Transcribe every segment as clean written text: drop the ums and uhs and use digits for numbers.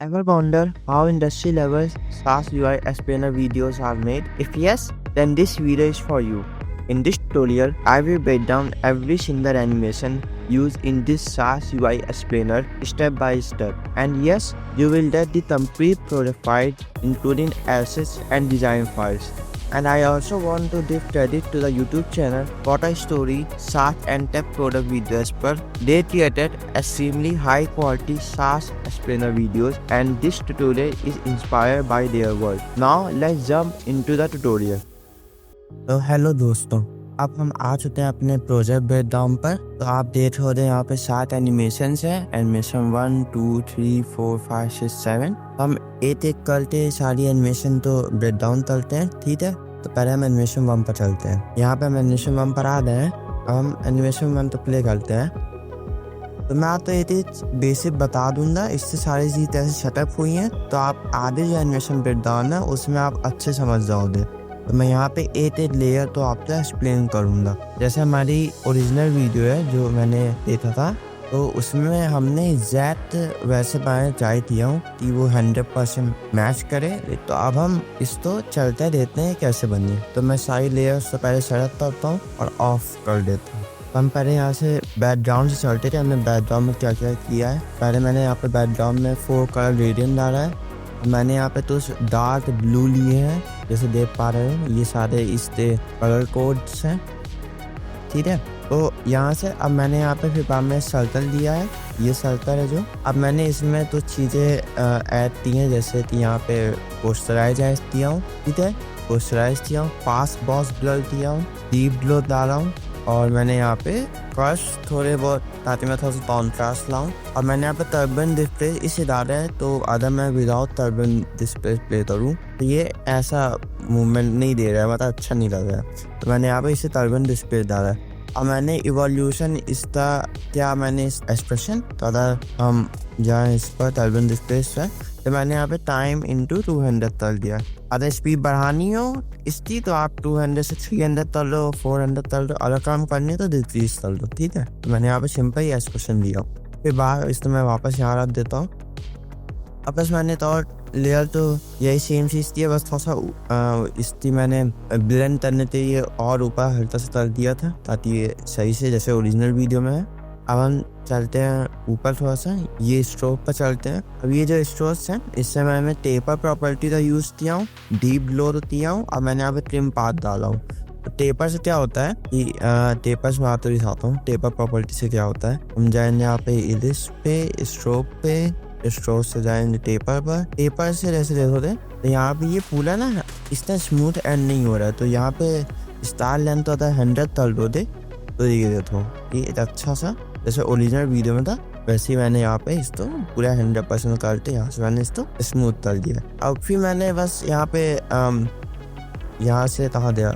Ever wonder how industry level SaaS UI explainer videos are made? If yes, then this video is for you. In this tutorial, I will break down every single animation used in this SaaS UI explainer step by step. And yes, you will get the complete project file including assets and design files. And I also want to give credit to the YouTube channel Photo Story SaaS and Tech Product Videos पर they created extremely high quality SaaS explainer videos and this tutorial is inspired by their work. Now let's jump into the tutorial. तो hello दोस्तों, अब हम आ चुके हैं अपने project breakdown पर। तो आप देख रहे हो यहाँ पे 7 एनिमेशन है, एनिमेशन 1, 2, 3, 4, 5, 6, 7। हम एक एक करके सारी एनिमेशन तो ब्रेकडाउन करते हैं, ठीक है। तो पहले हम एनिमेशन 1 पर चलते हैं। यहाँ पे हम एनिमेशन 1 पर आ गए हैं। अब हम एनिमेशन 1 तो प्ले करते हैं। तो मैं आपको ये चीज़ बेसिक बता दूंगा, इससे सारी चीज़ ऐसे सेटअप हुई हैं तो आप आगे जो एनिमेशन ब्रेकडाउन है उसमें आप अच्छे समझ जाओगे। तो मैं यहाँ पे एक लेयर तो आपको एक्सप्लेन करूँगा। जैसे हमारी ओरिजिनल वीडियो है जो मैंने देखा था, तो उसमें हमने एग्जैक्ट वैसे बनाने ट्राई किया हूँ कि वो 100% मैच करे। तो अब हम इसको चलते देते हैं कैसे बनी। तो मैं सारी लेयर्स तो पहले सेलेक्ट करता हूँ और ऑफ कर देता हूँ। हम पहले यहाँ से बैकग्राउंड से चलते थे। हमने बैकग्राउंड में क्या क्या किया है, पहले मैंने यहाँ पे बैकग्राउंड में 4 कलर ग्रेडियंट डाला है। मैंने यहाँ पे तो डार्क ब्लू लिए हैं, जैसे देख पा रहे हो ये सारे इसके कलर कोड्स हैं, ठीक है। तो यहाँ से अब मैंने यहाँ पे फिर बाद में सर्कल दिया है, ये सर्कल है जो। अब मैंने इसमें तो चीज़ें ऐड की हैं, जैसे कि यहाँ पे पोस्टराइज दिया हूँ, ठीक है, पोस्टराइज दिया हूँ, फास्ट बॉस ब्लर दिया हूँ, डीप ब्लो डाला हूँ और मैंने यहाँ पे क्रश थोड़े बहुत ताकि मैं थोड़ा सा कॉन्ट्रास्ट लाऊं। और मैंने यहाँ पे टर्बन डिस्प्ले इसे डाला है, तो अगर मैं विदाउट टर्बन डिस्प्ले प्ले करूँ तो ये ऐसा मूवमेंट नहीं दे रहा है, मतलब अच्छा नहीं लग रहा है। तो मैंने यहाँ पे इसे टर्बन डिस्प्ले डाला है। और मैंने इवोल्यूशन इसका क्या मैंने इस एक्सप्रेशन तो अगर हम जहाँ इस पर टर्बन डिस्प्ले है तो मैंने यहाँ पे टाइम इंटू 200 कर दिया। अगर स्पीड बढ़ानी हो इसकी तो आप 200 से 300 कर लो, 400 कर लो। अगर काम करनी है तो डिक्रीज कर लो, ठीक है। तो मैंने यहाँ पे सिंपल ही एक्सप्रेशन दिया। फिर बाहर इसको मैं वापस यहाँ रख देता हूँ। अब बस मैंने तो लेयर तो यही सेम चीज़ थी, बस थोड़ा सा इसकी मैंने ब्लेंड करने के लिए और ऊपर हल्का सा कर दिया था ताकि ये सही से जैसे ओरिजिनल वीडियो में है। अब हम चलते हैं ऊपर थोड़ा सा, ये स्ट्रोक पर चलते हैं। अब ये जो स्ट्रोक्स हैं इससे मैंने टेपर प्रॉपर्टी का यूज़ किया हूँ, डीप ब्लो किया हूँ और मैंने यहाँ पे ट्रिम पाथ डाला हूँ। तो टेपर से क्या होता है कि टेपर से मैं तो दिखाता हूँ। टेपर प्रॉपर्टी से क्या होता है, हम जाएंगे यहाँ पे इलिस पे, स्ट्रोक पे, स्ट्रोक से जाएंगे टेपर पर। टेपर से जैसे देखोगे तो यहाँ पे ये पूरा ना इतना स्मूथ एंड नहीं हो रहा है। तो यहाँ पे स्टार लेंथ होता है 100 कर दो दे, तो ये देखो ये अच्छा सा जैसे ओरिजिनल वीडियो में था वैसे ही मैंने यहाँ पे इसको पूरा 100% करते यहाँ से मैंने इसको स्मूथ कर दिया। अब फिर मैंने बस यहाँ पे यहाँ से कहाँ दिया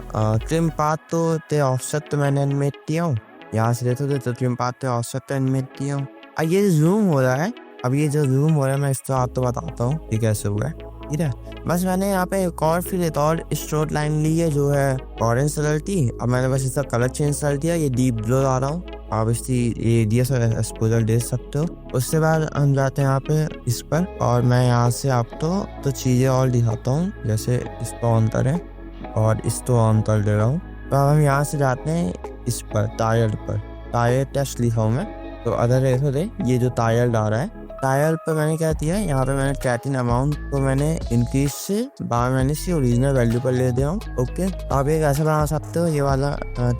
ट्रिम पाथ तो ते ऑफसेट तो मैंने एनिमेट किया हूँ। यहाँ से देखो तो ट्रिम पाथ ते ऑफसेट तो एनिमेट किया हूँ। अब ये जूम हो रहा है, अब ये जो जूम हो रहा है मैं इसको आपको बताता हूँ ये कैसे हुआ है, ठीक है। बस मैंने यहाँ पे एक और फिर एक और स्ट्रोक लाइन ली है जो है ऑरेंज कलर की। अब मैंने बस इसका कलर चेंज कर दिया, ये डीप ब्लो आ रहा हूँ। आप इसकी ये दिया सर एक्सपोजर दे सकते हो। उसके बाद हम जाते हैं यहाँ पे इस पर और मैं यहाँ से आपको तो चीज़ें और दिखाता हूँ, जैसे इसको ऑन करें और इसको ऑन कर दे रहा हूँ। तो अब हम यहाँ से जाते हैं इस पर टायर पर, टायर टेस्ट लिखा हूँ मैं। तो अदर देखो दे ये जो टायर आ रहा है, टायर पर मैंने क्या किया है, यहाँ पे मैंने कैटिन अमाउंट को मैंने इंक्रीज से बाहर मैंने इसी ओरिजिनल वैल्यू पर ले दिया हूँ। ओके, तो आप एक ऐसा बना सकते हो ये वाला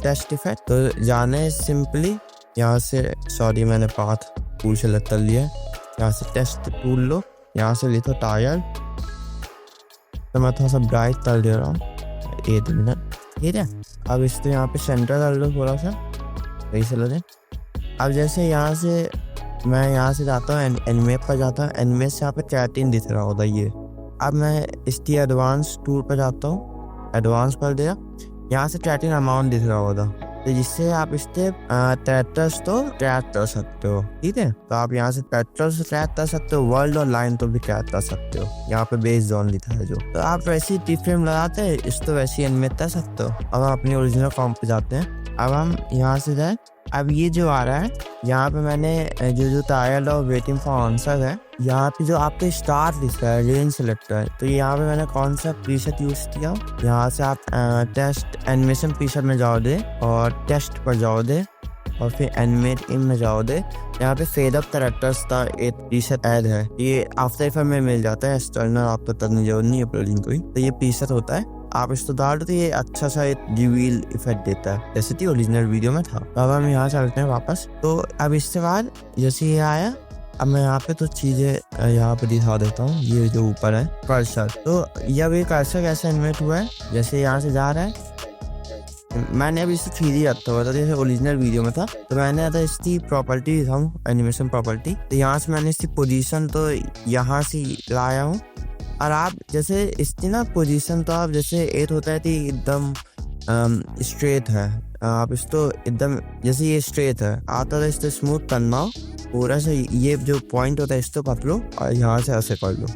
टेस्ट इफेक्ट। तो जाने सिंपली यहाँ से सॉरी मैंने पाथ टूल सेलेक्ट कर लिया, यहाँ से टेस्ट टूल लो, यहाँ से लिखो टायर। तो मैं थोड़ा सा ब्राइट कर दे रहा हूँ 8 मिनट, ठीक है। अब इसको यहाँ पे सेंटर कर लो थोड़ा सा, सही से लो। अब जैसे यहाँ से मैं यहाँ से जाता हूँ एनिमेट पर जाता हूँ, एनिमेट से यहाँ पे कैटिन दिख रहा होता ये। अब मैं इसकी एडवांस टूल पर जाता हूँ, एडवांस पर दिया, यहाँ से कैटिन अमाउंट दिख रहा होता, तो जिससे आप इसके कैरेक्टर्स तो ट्रैक कर सकते हो, ठीक है। तो आप यहाँ से कैरेक्टर्स ट्रैक कर सकते हो, वर्ल्ड और लाइन तो भी ट्रैक कर सकते हो। यहाँ पे बेस जोन लिखा है जो, तो आप वैसे ही टी फ्रेम लगाते हैं इस तो वैसे ही एनिमेट कर सकते हो। अब हम अपनी ओरिजिनल फॉर्म पे जाते हैं। अब हम यहाँ से जाए अब ये जो आ रहा है यहाँ पे मैंने जो ट्रायल और वेटिंग फॉर आंसर है, यहाँ पे जो आपके स्टार्ट लिस्ट है रेंज सेलेक्टर है, तो यहाँ पे मैंने कौन सा प्रीसेट यूज किया। यहाँ से आप टेस्ट एनिमेशन प्रीसेट में जाओ दे और टेस्ट पर जाओ दे और फिर एनिमेट इन में जाओ दे। यहाँ पे फेड अप कैरेक्टर्स का एक प्रीसेट ऐड है, ये आफ्टर इफेक्ट में मिल जाता है, एक्सटर्नल आपको करने की जरूरत नहीं है प्लगइन कोई। तो ये प्रीसेट होता है, आप इसको डाल दो तो ये अच्छा सा एक रिवील इफेक्ट देता है, जैसे कि ओरिजिनल वीडियो में था। तो अब हम यहाँ चलते हैं वापस। तो अब इसके बाद जैसे ये आया, अब मैं यहाँ पे तो चीजें यहाँ पे दिखा देता हूँ। ये जो ऊपर है कर्सर, तो अब ये कर्सर कैसे एनिमेट हुआ है, जैसे यहाँ से जा रहा है, मैंने अभी इसे 3D रखा हुआ था जैसे ओरिजिनल वीडियो में था। तो मैंने था इसकी प्रॉपर्टी दिखाऊँ, एनिमेशन प्रॉपर्टी। तो यहाँ से मैंने इसकी पोजीशन तो यहाँ से लाया हूँ, और आप जैसे इसकी ना पोजीशन तो आप जैसे एक होता है कि एकदम स्ट्रेट है, आप इसको एकदम जैसे ये स्ट्रेट है, आता है इसको स्मूथ करना हो पूरा से, ये जो पॉइंट होता है इसको पकड़ो और यहाँ से ऐसे कर लो,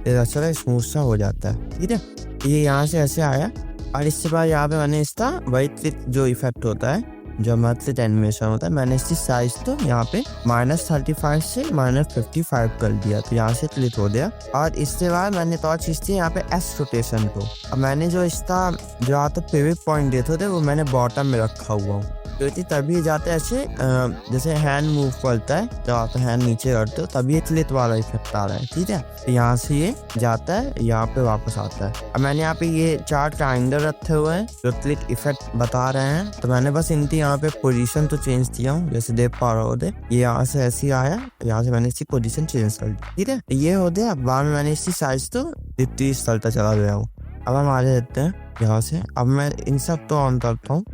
फिर अच्छा स्मूथ सा हो जाता है। ठीक है, ये यहाँ से ऐसे आया। और इसके बाद यहाँ पे मैंने इसका वाइट क्लिक जो इफेक्ट होता है, जो हमारे एनिमेशन होता है, मैंने इसकी साइज तो यहाँ पे -35 से -55 कर दिया, तो यहाँ से क्लिक हो गया। और इसके बाद मैंने तो चीज थी यहाँ पे एस रोटेशन को, अब मैंने जो इसका जो आता पिवट पॉइंट देते थे वो मैंने बॉटम में रखा हुआ हूँ, क्योंकि तभी जाते ऐसे जैसे हैंड मूव करता है, जब आप हैंड नीचे करते हो तभी ये क्लिक वाला इफेक्ट आ रहा है। ठीक है, तो यहाँ से ये जाता है, यहाँ पे वापस आता है। अब मैंने यहाँ पे ये 4 ट्रायंगल रखे हुए हैं जो क्लिक इफेक्ट बता रहे हैं, तो मैंने बस इनकी यहाँ पे पोजीशन तो चेंज किया हूँ, जैसे देख पा रहे होते, ये यहाँ से ऐसे ही आया, यहाँ से मैंने इसकी पोजीशन चेंज कर दी। ठीक है, ये होते अब बाद में मैंने इसकी साइज तो 30 करता चला गया हूँ। अब हम आगे देते हैं यहाँ से, अब मैं इन सब तो ऑन करता हूँ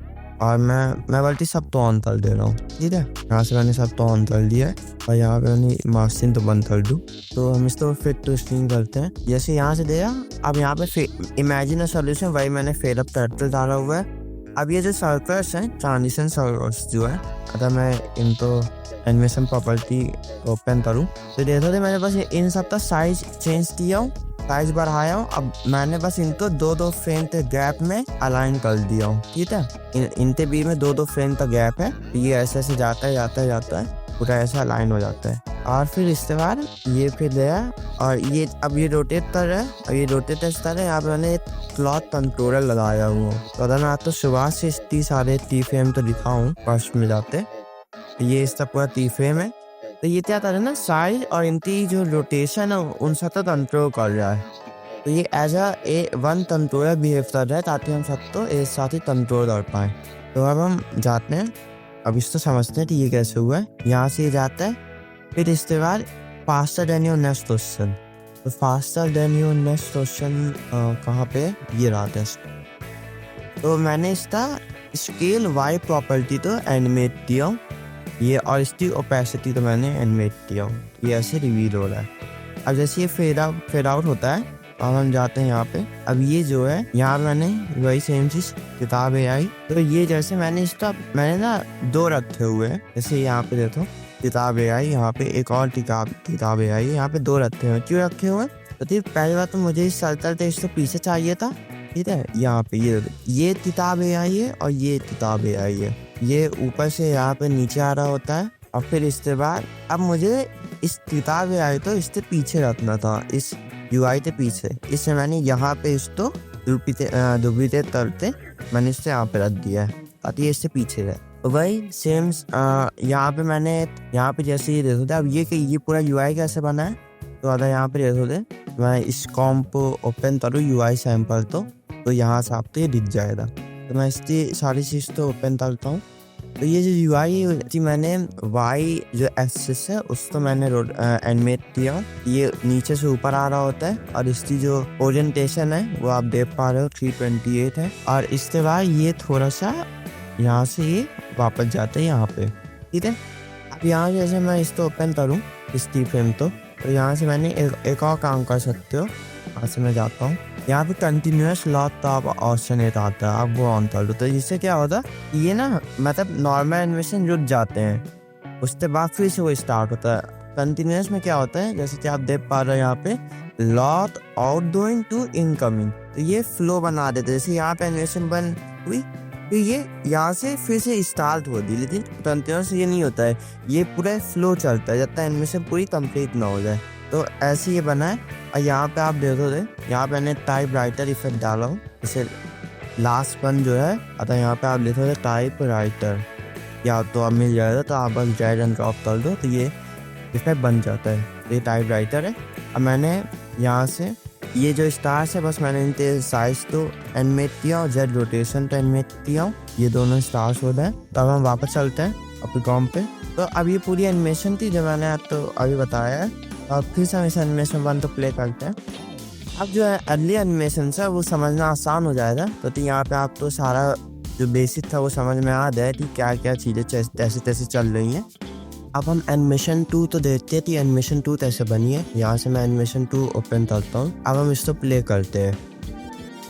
और मैं बल्कि सब तो ऑन कर दे रहा हूँ। ठीक है, यहाँ से मैंने सब तो ऑन कर दिया है और यहाँ पे मैंने मास्किंग तो बंद कर दूँ। तो हम इसको फिट टू स्क्रीन करते हैं, जैसे यहाँ से दिया। अब यहाँ पे इमेजिन अ सॉल्यूशन, वही मैंने फेड अप कैरेक्टर डाला हुआ है। अब ये जो सर्कल्स हैं, ट्रांजिशन सर्कल्स जो है, अगर मैं इनको एनिमेशन प्रॉपर्टी ओपन करूँ तो देखो थे मैंने बस इन सब का साइज चेंज किया हूँ, साइज बढ़ाया हूँ। अब मैंने बस इनको 2-2 फ्रेम के गैप में अलाइन कर दिया हूँ। ठीक है, इनके बीच में 2-2 फ्रेम का गैप है, ये ऐसे ऐसे जाता है पूरा ऐसा अलाइन हो जाता है। और फिर इसके बाद ये फिर गया और ये अब ये रोटेट कर रहा है, और ये रोटेट कर रहा है। यहाँ पे मैंने क्लॉथ कंट्रोलर लगाया हुआ, तो अगर मैं आपको शुरुआत से 30 फ्रेम तो दिखाऊँ फर्स्ट में जाते, ये इसका पूरा 30 फ्रेम है। तो ये क्या कर रहा है ना, साइज और इनकी जो रोटेशन है उन सबका कंट्रोल कर रहा है। तो ये as a one controller behave कर रहा है, ताकि हम सबको एक साथ ही कंट्रोल कर पाए। तो अब हम जाते हैं, अब इसको समझते हैं कि ये कैसे हुआ है। यहाँ से ये जाता है, फिर इसके बाद faster than your next question. तो faster than your next question कहाँ पे, ये रहा टेस्ट। तो मैंने इसका स्केल वाई प्रॉपर्टी तो एनिमेट किया हूँ, ये और इसकी ओपेसिटी तो मैंने एनिमेट किया हूँ, ये ऐसे रिवील हो रहा है। अब जैसे ये फेड आउट होता है, अब हम जाते हैं यहाँ पे। अब ये जो है, यहाँ मैंने वही सेम चीज किताब AI, तो ये जैसे मैंने ना 2 रखे हुए हैं, जैसे यहाँ पे देखो किताब AI, यहाँ पे एक और किताब AI, यहाँ पे 2 रखे हुए। क्यों रखे हुए? तो पहली बात तो मुझे इस सर्कल टेस्ट से पीछे चाहिए था। ठीक है, यहाँ पे ये किताब AI है और ये किताब AI है, ये ऊपर से यहाँ पे नीचे आ रहा होता है। और फिर इसके बाद अब मुझे इस किताब AI तो इससे पीछे रखना था, इस UI के पीछे, इससे मैंने यहाँ पे इसको डुप्लीकेट करते मैंने इससे यहाँ पे रख दिया है, ताकि ये इससे पीछे रहे। तो भाई सेम यहाँ पे मैंने यहाँ पे जैसे ये देखो थे, अब ये पूरा UI कैसे बना है। तो अगर यहाँ पे देखो थे, मैं इस कॉम्प को ओपन करूँ UI सैंपल तो यहाँ से आपको ये दिख जाएगा। तो मैं इसकी सारी चीज़ तो ओपन करता हूँ। तो ये जो UI थी, मैंने Y जो एक्सिस है उसको मैंने एनिमेट किया, ये नीचे से ऊपर आ रहा होता है, और इसकी जो ओरिएंटेशन है वो आप देख पा रहे हो 328 है। और इसके बाद ये थोड़ा सा यहाँ से ये वापस जाता है यहाँ पे। ठीक है, अब यहाँ जैसे मैं इसको ओपन करूँ इस फ्रेम तो यहाँ से मैंने एक और काम कर सकते हो। यहाँ से मैं जाता हूँ, यहाँ पे कंटिन्यूअस लॉक का ऑप्शन आता है, आप वो ऑन कर दो। तो इससे क्या होता है, ये ना मतलब नॉर्मल एनिमेशन रुक जाते हैं, उसके बाद फिर से वो स्टार्ट होता है। कंटिन्यूअस में क्या होता है, जैसे कि आप देख पा रहे हो यहाँ पे लॉक आउटगोइंग टू इनकमिंग, तो ये फ्लो बना देते। जैसे यहाँ पे एनिमेशन बन हुई, तो ये यहाँ से फिर से स्टार्ट होती, लेकिन कंटिन्यूस ये नहीं होता है, ये पूरा फ्लो चलता है जब तक एनिमेशन पूरी कंप्लीट ना हो जाए। तो ऐसे ये बना है। और यहाँ पे आप देखोगे, यहाँ पे मैंने टाइप राइटर इफेक्ट डाला हूँ, जैसे लास्ट वन जो है, अतः यहाँ पे आप देखोगे टाइप राइटर, या तो आप मिल जाएगा, तो आप बस ड्रैग एंड ड्रॉप कर दो तो ये इफेक्ट बन जाता है। ये टाइप राइटर है। अब मैंने यहाँ से ये जो स्टार्स है, बस मैंने इनके साइज तो एनिमेट किया और जेड रोटेशन तो एनिमेट किया, ये दोनों स्टार्स हो रहे हैं। तो अब हम वापस चलते हैं अपने कॉम पे। तो अब ये पूरी एनिमेशन थी जो मैंने तो अभी बताया है। अब फिर से हम इस एनिमेशन वन तो प्ले करते हैं। अब जो है अर्ली एनिमेशन है वो समझना आसान हो जाएगा। तो यहाँ पे आप तो सारा जो बेसिक था वो समझ में आ जाए कि क्या क्या चीज़ें जैसे तैसे चल रही हैं। अब हम एनिमेशन 2 तो देखते हैं कि एनिमेशन 2 कैसे बनी है। यहाँ से मैं एनिमेशन 2 ओपन करता हूँ। अब हम इसको प्ले करते हैं।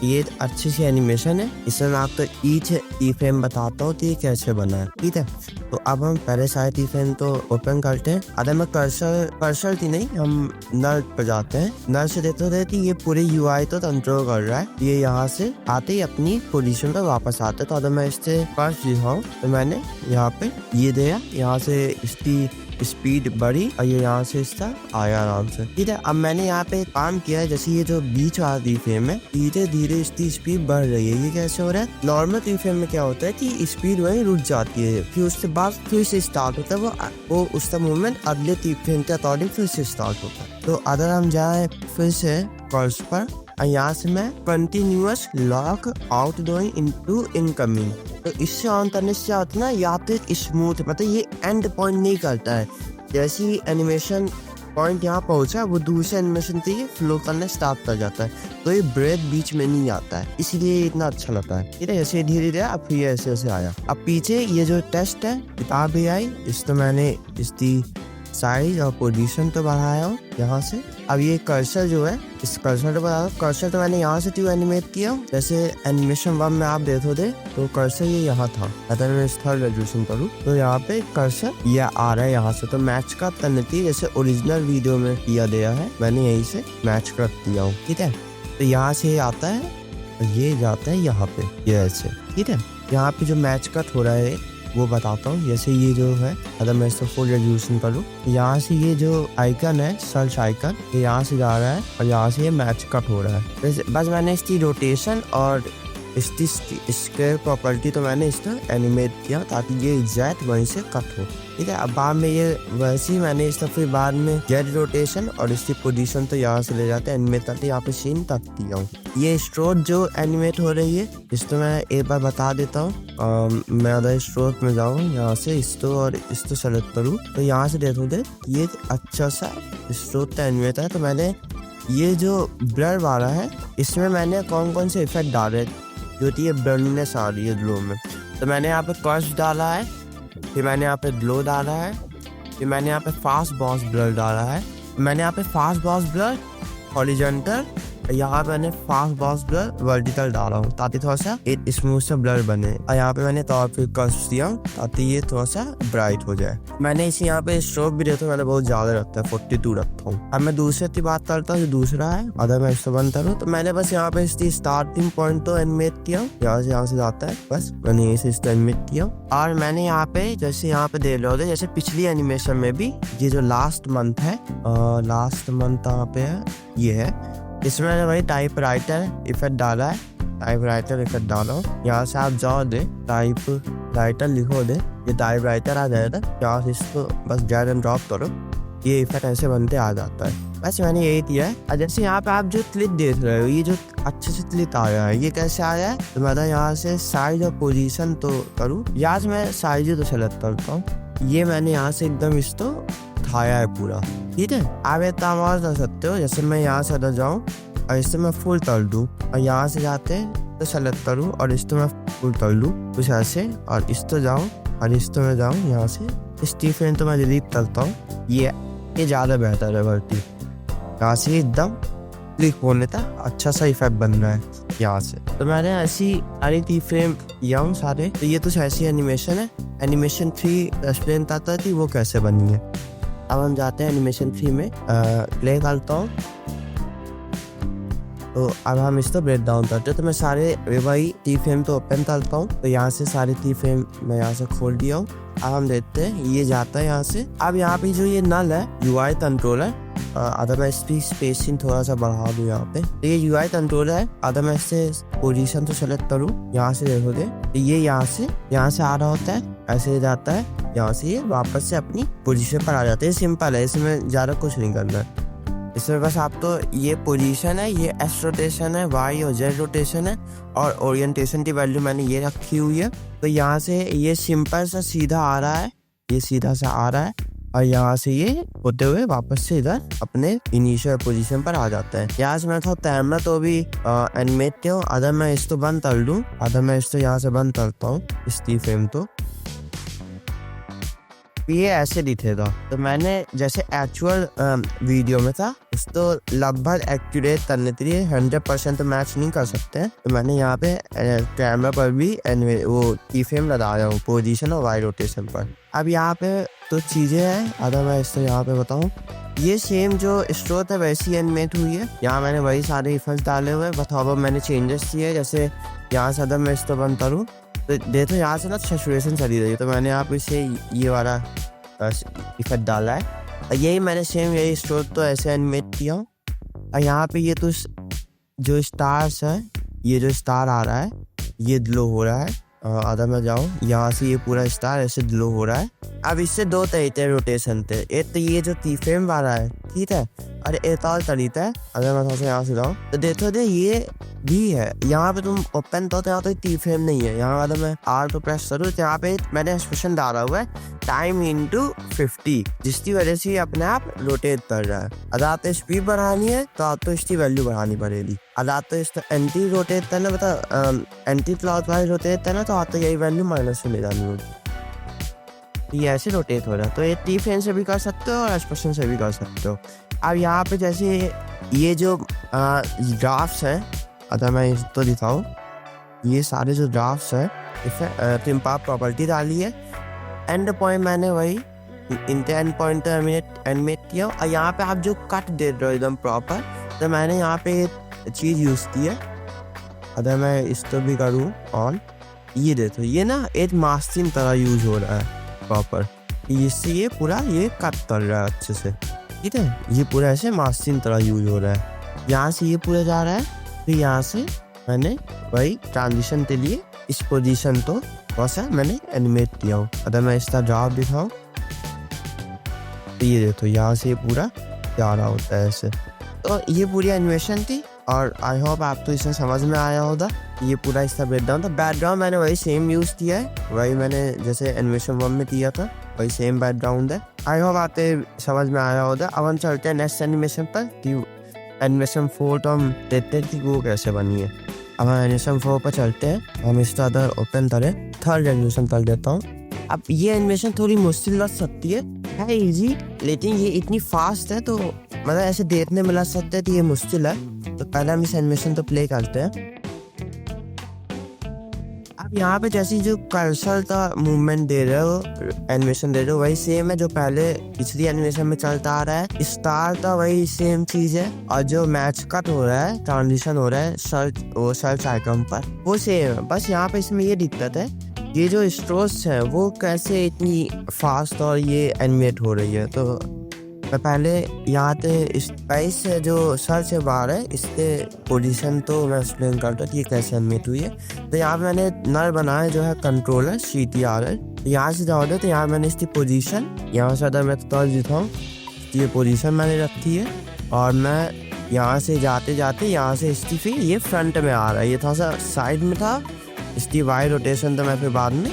ये अच्छी सी एनिमेशन है, इसमें मैं आपको ईच ई फ्रेम बताता हूँ कि ये कैसे बना है, ठीक है। तो अब हम पहले सारे ई फ्रेम तो ओपन करते हैं। अगर मैं कर्सर थी नहीं, हम नल पर जाते हैं। नल से देखते थे कि ये पूरे यूआई तो कंट्रोल कर रहा है, ये यहाँ से आते ही अपनी पोजीशन पर वापस आते हैं। तो अगर मैं इससे फर्स्ट दिखाऊँ तो मैंने यहाँ पे ये दिया, यहाँ से इसकी स्पीड बढ़ी और ये यहाँ से इसका आया आराम से, ठीक है। अब मैंने यहाँ पे काम किया है, जैसे ये जो बीच वाली फ्रेम है, धीरे धीरे इसकी स्पीड बढ़ रही है। ये कैसे हो रहा है? नॉर्मल फ्रेम में क्या होता है कि स्पीड वहीं रुक जाती है, फिर उसके बाद फिर से स्टार्ट होता है वो उसका मूवमेंट अगले फ्रेम के अकॉर्डिंग फिर से स्टार्ट होता है। तो अगर हम जाए फिर से कर्स पर, यहाँ से मैं continuous lock out going into incoming, तो इससे ऑन करने से क्या होता है ना, यहाँ पे स्मूथ, मतलब ये एंड पॉइंट नहीं करता है। जैसे ही एनिमेशन पॉइंट यहाँ पहुंचा, वो दूसरे एनिमेशन से ये फ्लो करना स्टार्ट कर जाता है, तो ये ब्रेक बीच में नहीं आता है, इसलिए इतना अच्छा लगता है, ठीक है। ऐसे धीरे धीरे अब फिर ऐसे ऐसे आया। अब पीछे ये जो टेस्ट है किताब भी आई, इस तो मैंने इसकी साइज और पोजीशन तो बढ़ाया हूँ यहाँ से। अब ये कर्सर जो है, इस कर्सर तो बता, कर्सर तो मैंने यहाँ से क्यों एनिमेट किया, जैसे एनिमेशन वन में आप देखोगे तो कर्सर ये यहाँ था। अगर मैं इस थर्ड रेजोल्यूशन करूँ तो यहाँ पे कर्सर ये आ रहा है यहाँ से, तो मैच का करती जैसे ओरिजिनल वीडियो में किया गया है, मैंने यहीं से मैच कर दिया हूँ, ठीक है। तो यहाँ से ये आता है, ये जाता है यहाँ पे, ये ऐसे, ठीक है। यहाँ पे जो मैच कट हो रहा है वो बताता हूँ। जैसे ये जो है, अगर मैं इसको फुल रेजोल्यूशन करूँ, यहाँ से ये जो आइकन है, सर्च आइकन, ये यहाँ से जा रहा है और यहाँ से ये मैच कट हो रहा है। बस मैंने इसकी रोटेशन और इसकी स्क्वायर प्रॉपर्टी तो मैंने इसका एनिमेट किया ताकि ये एग्जैक्ट वहीं से कट हो, ठीक है। अब बाद में ये वैसे ही मैंने इसका फिर बाद में जेड रोटेशन और इसकी पोजीशन तो यहाँ से ले जाते हैं एनिमेट करते, यहाँ पे सीन तक दिया हूँ। ये स्ट्रोक जो एनिमेट हो रही है, इसको मैं एक बार बता देता हूँ। मैं अगर स्ट्रोक में जाऊँ, यहाँ से इसको और इसको सेलेक्ट करूँ, तो यहाँ से देखोगे ये अच्छा सा स्ट्रोक का एनिमेट है। तो मैंने ये जो ब्लर वाला है, इसमें मैंने कौन कौन से इफेक्ट डाले जो कि ये ब्लरनेस आ रही है ग्लो में। तो मैंने यहाँ पे कर्स डाला है, फिर मैंने यहाँ पे ग्लो डाला है, फिर मैंने यहाँ पे फास्ट बॉस ब्लर डाला है, मैंने यहाँ पे फास्ट बॉस ब्लर हॉरिजॉन्टल, यहाँ पे मैंने फास्ट बॉस ब्लर वर्टिकल डाला हूँ ताकि थोड़ा सा एक स्मूथ सा ब्लर बने। और यहाँ पे मैंने तो फिर कर्स दिया हूँ ताकि ये थोड़ा सा ब्राइट हो जाए। मैंने इसे यहाँ पे स्ट्रोक भी देता हूँ, मैंने बहुत ज्यादा रखता है, 42 रखता हूँ। अब मैं दूसरे की बात करता हूँ, जो दूसरा है, अगर मैं इसको बंद करूँ तो मैंने बस यहाँ पे इसकी स्टार्टिंग पॉइंट तो एनिमेट किया, यहाँ से जाता है, बस मैंने यहीं से इसको एनिमेट किया। और मैंने यहाँ पे जैसे यहाँ पे देख लो, जैसे पिछली एनिमेशन में भी ये जो लास्ट मंथ है, लास्ट मंथ यहाँ पे है, ये है, इसमें मैंने वही टाइप राइटर इफेक्ट डाला है, टाइप राइटर इफेक्ट डाला हूँ। यहाँ से आप जाओ दे, टाइप राइटर लिखो दे, ये टाइप राइटर आ जाएगा। यहाँ से इसको बस ड्रैग एंड ड्रॉप करो, ये इफेक्ट ऐसे बनते आ जाता है। बस मैंने यही किया है। और जैसे यहाँ पे आप जो क्लिप देख रहे हो, ये जो अच्छे से क्लिप आया है, ये कैसे आया है, तो मैं यहाँ से साइज और पोजीशन तो करूँ, यहाँ से मैं साइज तो सेलेक्ट करता हूँ, ये मैंने यहाँ से एकदम इसको उठाया है पूरा, ठीक है। आप एक काम और कर सकते हो, जैसे मैं यहाँ से अगर जाऊँ और इससे मैं फुल कर दूँ और यहाँ से जाते हैं तो सेलेक्ट करूँ और इसको मैं फुल कर लूँ कुछ ऐसे, और इस तो जाऊँ और इस तो मैं जाऊँ यहाँ से स्टीफन तो मैं डिलीट करता हूँ। ये ज़्यादा बेहतर है, बढ़ती यहाँ से एकदम क्लिक होने तक अच्छा सा इफेक्ट बन रहा है यहाँ से। तो मैंने ऐसी सारी टी फ्रेम किया हूँ सारे। तो ये तो ऐसी एनिमेशन है। एनिमेशन 3 एक्सप्लेन करता थी वो कैसे बनी है। अब हम जाते हैं एनिमेशन 3 में, प्ले करता हूँ। तो अब हम इसको ब्रेक डाउन करते हैं। तो मैं सारे वही टी फ्रेम तो ओपन करता हूँ। तो यहाँ से सारे टी फ्रेम मैं यहाँ से खोल दिया हूँ। अब हम देखते हैं ये जाता है यहाँ से। अब यहाँ पे जो ये नल है UI कंट्रोलर, अगर मैं इसकी स्पेसिंग थोड़ा सा बढ़ा दूँ यहाँ पे, तो ये UI कंट्रोलर है। अगर मैं इससे पोजीशन तो सेलेक्ट करूँ, यहाँ से देखोगे तो ये यहाँ से आ रहा होता है, ऐसे जाता है, यहाँ से ये वापस से अपनी पोजीशन पर आ जाते हैं। सिंपल है, इसमें ज़्यादा कुछ नहीं करना है। इसमें बस आप तो ये पोजीशन है, ये S रोटेशन है, Y और Z रोटेशन है, और ओरिएंटेशन की वैल्यू मैंने ये रखी हुई है। तो यहाँ से ये सिंपल सा सीधा आ रहा है, ये सीधा सा आ रहा है, और यहाँ से ये होते हुए वापस से इधर अपने इनिशियल पोजीशन पर आ जाता है। यहाँ से मैं थोड़ा कैमरा तो भी एनिमेट किया हूँ। अगर मैं इसको बंद कर दूँ, अगर मैं इसको यहाँ से बंद करता हूँ इस टी फ्रेम, तो ये ऐसे दिखेगा। तो मैंने जैसे एक्चुअल वीडियो में था, इसको लगभग एक्यूरेट करने के लिए 100% मैच नहीं कर सकते हैं, तो मैंने यहाँ पे कैमरा पर भी वो की फ्रेम लगाया हूँ पोजीशन और वाई रोटेशन पर। अब यहाँ पे तो चीज़ें हैं, अगर मैं इसको यहाँ पे बताऊँ, ये सेम जो स्ट्रोक है वैसी एनिमेट हुई है। यहाँ मैंने वही सारे इफेक्ट्स डाले हुए हैं, बताओ मैंने चेंजेस किए। जैसे यहाँ से अगर मैं इसको बंद करूँ तो देखो यहाँ से ना सैचुरेशन चली रही है, तो मैंने यहाँ पे से ये वाला इफेक्ट डाला है। यही मैंने सेम यही स्ट्रोक तो ऐसे एनिमेट किया हूँ। और यहाँ पे ये तो जो स्टार्स है, ये जो स्टार आ रहा है ये ग्लो हो रहा है। अगर मैं जाऊँ यहाँ से, ये पूरा स्टार ऐसे ग्लो हो रहा है। अब इससे दो तरीके रोटेशन थे, एक तो ये जो टी फ्रेम वाला है, ठीक है, और एक और तरीका है। अगर मैं थोड़ा सा यहाँ से जाऊँ तो देखो दे ये भी है। यहाँ पे तुम ओपन तो यहाँ तो टी फ्रेम नहीं है। यहाँ अगर मैं R तो प्रेस करूँ तो यहाँ पे मैंने एक्सप्रेशन डाला हुआ है टाइम इंटू 50, जिसकी वजह से ये अपने आप रोटेट कर रहा है। अगर आपको स्पीड बढ़ानी है तो आपको इसकी वैल्यू बढ़ानी पड़ेगी। अगर आपको इस एंटी रोटेट करना, मतलब एंटी क्लॉकवाइज रोटेट करना, तो आपको यही वैल्यू माइनस में ले जानी होगी। ये ऐसे रोटेट हो रहा है। तो ये टी फ्रेम से भी कर सकते हो और एक्सप्रेशन से भी कर सकते हो। अब यहाँ पे जैसे ये जो ग्राफ्स हैं, अगर मैं इसको दिखाऊँ, ये सारे जो ग्राफ्स हैं इसमें टिम्पा प्रॉपर्टी डाली है। एंड पॉइंट मैंने वही एंड पॉइंट एनिमेट किया। और यहाँ पे आप जो कट दे रहे हो एकदम प्रॉपर, तो मैंने यहाँ पे एक चीज़ यूज़ की है। अगर मैं इसको भी करूँ ऑन, ये देखो ये ना एक मास्किंग तरह यूज हो रहा है प्रॉपर, इससे ये पूरा ये कट कर रहा है अच्छे से, ठीक है। ये पूरा ऐसे मास्किंग तरह यूज हो रहा है। यहाँ से ये पूरा जा रहा है, तो यहाँ से मैंने वही ट्रांजिशन के लिए इस पोजीशन तो वैसा मैंने एनिमेट किया हूँ। अगर मैं इसका जवाब दिखाऊँ तो ये देखो यहाँ से ये पूरा जा रहा होता है ऐसे। तो ये पूरी एनिमेशन थी, और आई होप आपको इसमें समझ में आया होगा। ये पूरा इसका बैकग्राउंड था। बैकग्राउंड मैंने वही सेम यूज़ किया है, वही मैंने जैसे एनिमेशन 1 में किया था, वही सेम बैकग्राउंड है। आई होप आपको समझ में आया होगा। अब हम चलते हैं नेक्स्ट एनिमेशन पर कि एनिमेशन 4 तो हम देखते हैं कि वो कैसे बनी है। अब हम एनिमेशन 4 पर चलते हैं। हम इसका अदर ओपन करें, थर्ड एनिमेशन कर देता हूँ। अब ये एनिमेशन थोड़ी मुश्किल लग सकती है इजी, लेकिन ये इतनी फास्ट है तो मतलब ऐसे देखने में लग सकता है कि ये मुश्किल है। तो पहले हम इस एनिमेशन तो प्ले करते हैं। अब यहाँ पे जैसी जो कर्सर का मूवमेंट दे रहे हो, एनिमेशन दे रहे हो, वही सेम है जो पहले पिछली एनिमेशन में चलता आ रहा है। स्टार का वही सेम चीज है, और जो मैच कट हो रहा है, ट्रांजिशन हो रहा है सर्च आइकन पर, वो सेम है। बस यहाँ पे इसमें ये दिक्कत है, ये जो स्ट्रोक्स है वो कैसे इतनी फास्ट और ये एनिमेट हो रही है। तो मैं पहले यहाँ पे स्पाइस से जो सर्च है बाहर है, इसके पोजीशन तो मैं एक्सप्लेन करता कि ये कैसे एनिमेट हुई है। तो यहाँ पे मैंने नल बनाया जो है कंट्रोलर CTR है। तो यहाँ से जाओगे तो यहाँ मैंने इसकी पोजीशन, यहाँ से अगर मैं तो दिखाऊँ, ये पोजीशन मैंने रखी है, और मैं यहाँ से जाते जाते यहाँ से इसकी फिर ये फ्रंट में आ रहा है। ये थोड़ा सा साइड में था, इसकी वाई रोटेशन तो मैं फिर बाद में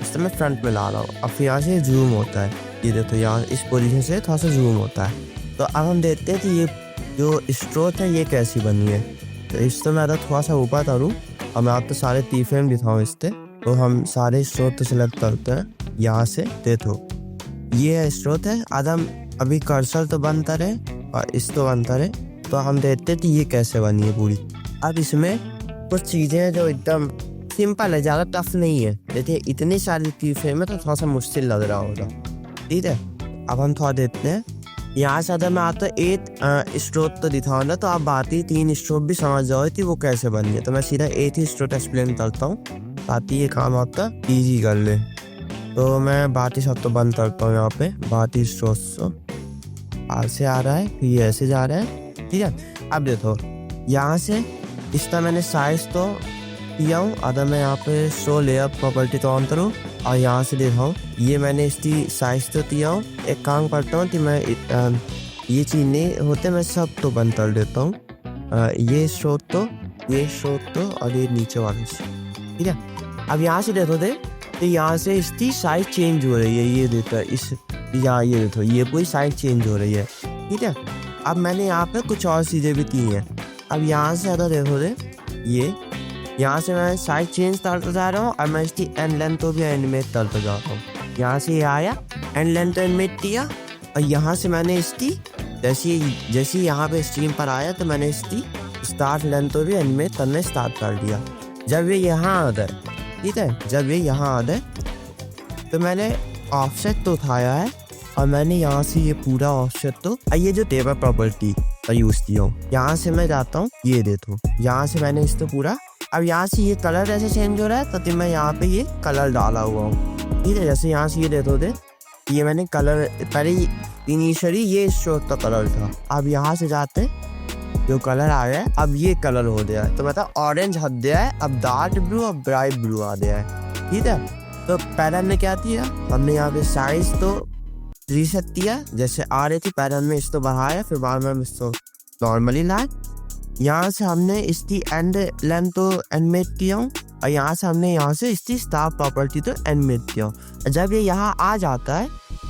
इस मैं फ्रंट में ला रहा हूँ। अब फिर यहाँ से जूम होता है, ये देखो यहाँ इस पोजीशन से थोड़ा सा जूम होता है। तो अब हम देखते हैं कि ये जो स्ट्रोक है ये कैसी बनी है। तो इससे मैं अगर थोड़ा सा ऊपर करूँ और मैं आपको सारे टी फ्रेम दिखाऊँ इससे, तो हम सारे स्ट्रोक तो सिलेक्ट करते हैं यहाँ से। देखो ये स्ट्रोक है। अब हम अभी कर्सर तो बंद करें और इसको बंद करें, तो हम देखते हैं कि ये कैसे बनी है पूरी। अब इसमें कुछ चीज़ें हैं जो एकदम सिंपल है, ज़्यादा टफ नहीं है। देखिए इतनी सारी टी फ्रेम है तो थोड़ा सा मुश्किल लग रहा होगा, ठीक है। अब हम थोड़ा देखते हैं यहाँ से अगर मैं आता 8 स्ट्रोक तो दिखाऊँ ना, तो आप बाकी 3 स्ट्रोक भी समझ जाओ कि वो कैसे बनी है। तो मैं सीधा 8 ही स्ट्रोक एक्सप्लेन करता हूँ ताकि ये काम आपका ईजी कर ले। तो मैं बाकी सब तो बंद करता हूँ। यहाँ पे बाकी स्ट्रोक ऐसे आ रहा है, ये ऐसे जा रहा है, ठीक है। अब देखो यहाँ से इसका मैंने साइज तो किया हूँ। अगर मैं यहाँ पे शो लेयर प्रॉपर्टी तो ऑन करूँ और यहाँ से दिखाऊँ, ये मैंने इसकी साइज तो दिया हूँ। एक काम करता हूँ कि मैं ये चीज़ नहीं होते, मैं सब तो बंद कर देता हूँ। ये शो तो और ये नीचे वाले ठीक है। अब यहाँ से देखो तो यहाँ से इसकी साइज चेंज हो रही है। ये देखो इस यहाँ ये देखो ये पूरी साइज चेंज हो रही है, ठीक है। अब मैंने यहाँ पे कुछ और चीज़ें भी की हैं। अब यहाँ से अगर देखो ये यहाँ से मैं साइज चेंज करता जा रहा हूँ और मैं इसकी एंड लेंथ को भी एनिमेट करता जा रहा हूँ। यहाँ से ये आया, एंड लेंथ तो एनिमेट किया और यहाँ से मैंने इसकी जैसे यहाँ पे स्ट्रीम पर आया तो मैंने इसकी स्टार्ट लेंथ को भी एनिमेट करना स्टार्ट कर दिया। जब ये यहाँ आ गए, ठीक है, जब ये यहाँ आ गए तो मैंने ऑफसेट तो उठाया है और मैंने यहाँ से ये पूरा ऑफसेट तो ये जो टेबल प्रॉपर्टी का यूज़ किया हूँ। यहाँ से मैं जाता हूँ, ये देखो यहाँ से मैंने इसको पूरा, अब यहाँ से ये कलर ऐसे चेंज हो रहा है तो मैं यहाँ पे ये कलर डाला हुआ हूँ, ठीक है। जैसे यहाँ से ये देखो ये मैंने कलर पहले इनिशियली ये स्ट्रोक का कलर था। अब यहाँ से जाते जो कलर आ गया है, अब ये कलर हो गया है, तो मतलब ऑरेंज हट गया है। अब डार्क ब्लू और ब्राइट ब्लू आ गया है, ठीक है। तो पहले हमने क्या किया, हमने यहाँ पे साइज तो रीसेट किया, जैसे आ रही थी पहले हमने इसको बढ़ाया, फिर बाद में इसको नॉर्मली लाए। यहाँ से हमने इसकी एंड लेंथ तो एनिमेट किया हूँ और यहाँ से हमने यहाँ से इसकी स्टार प्रॉपर्टी तो एनिमेट किया हूँ। जब ये यहाँ आ जाता है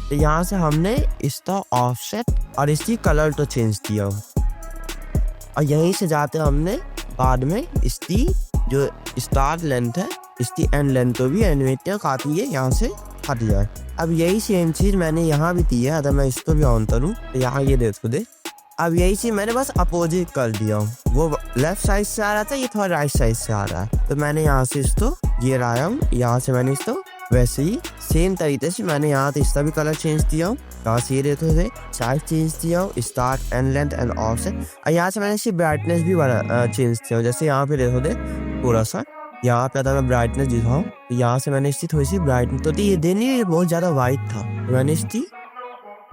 तो यहाँ से हमने इसका ऑफसेट और इसकी कलर तो चेंज किया हूँ और यहीं से जाते हमने बाद में इसकी जो स्टार लेंथ है इसकी एंड लेंथ तो भी एनिमेट किया ताकि ये यहाँ से हट जाए। अब यही सेम चीज़ मैंने यहाँ भी की है। अगर मैं इसको भी ऑन करूँ तो यहाँ ये देखो अब यही चीज़ मैंने बस अपोजिट कर दिया हूँ। वो लेफ्ट साइड से आ रहा था, ये थोड़ा राइट साइड से आ रहा है, तो मैंने यहाँ से इसको ये लाया हूँ। यहाँ से मैंने इसको वैसे ही सेम तरीके से मैंने यहाँ से इसका भी कलर चेंज किया हूँ। यहाँ से ये देखो साइज चेंज किया हूँ, start and length and offset. और यहाँ से मैंने इसकी ब्राइटनेस भी चेंज किया हूँ। जैसे यहाँ पे देखो थोड़ा सा यहाँ पे अगर मैं ब्राइटनेस दिखाऊँ तो यहाँ से मैंने इसकी थोड़ी सी ब्राइटनेस तो ये देनी है, बहुत ज़्यादा वाइट था, तो मैंने इसकी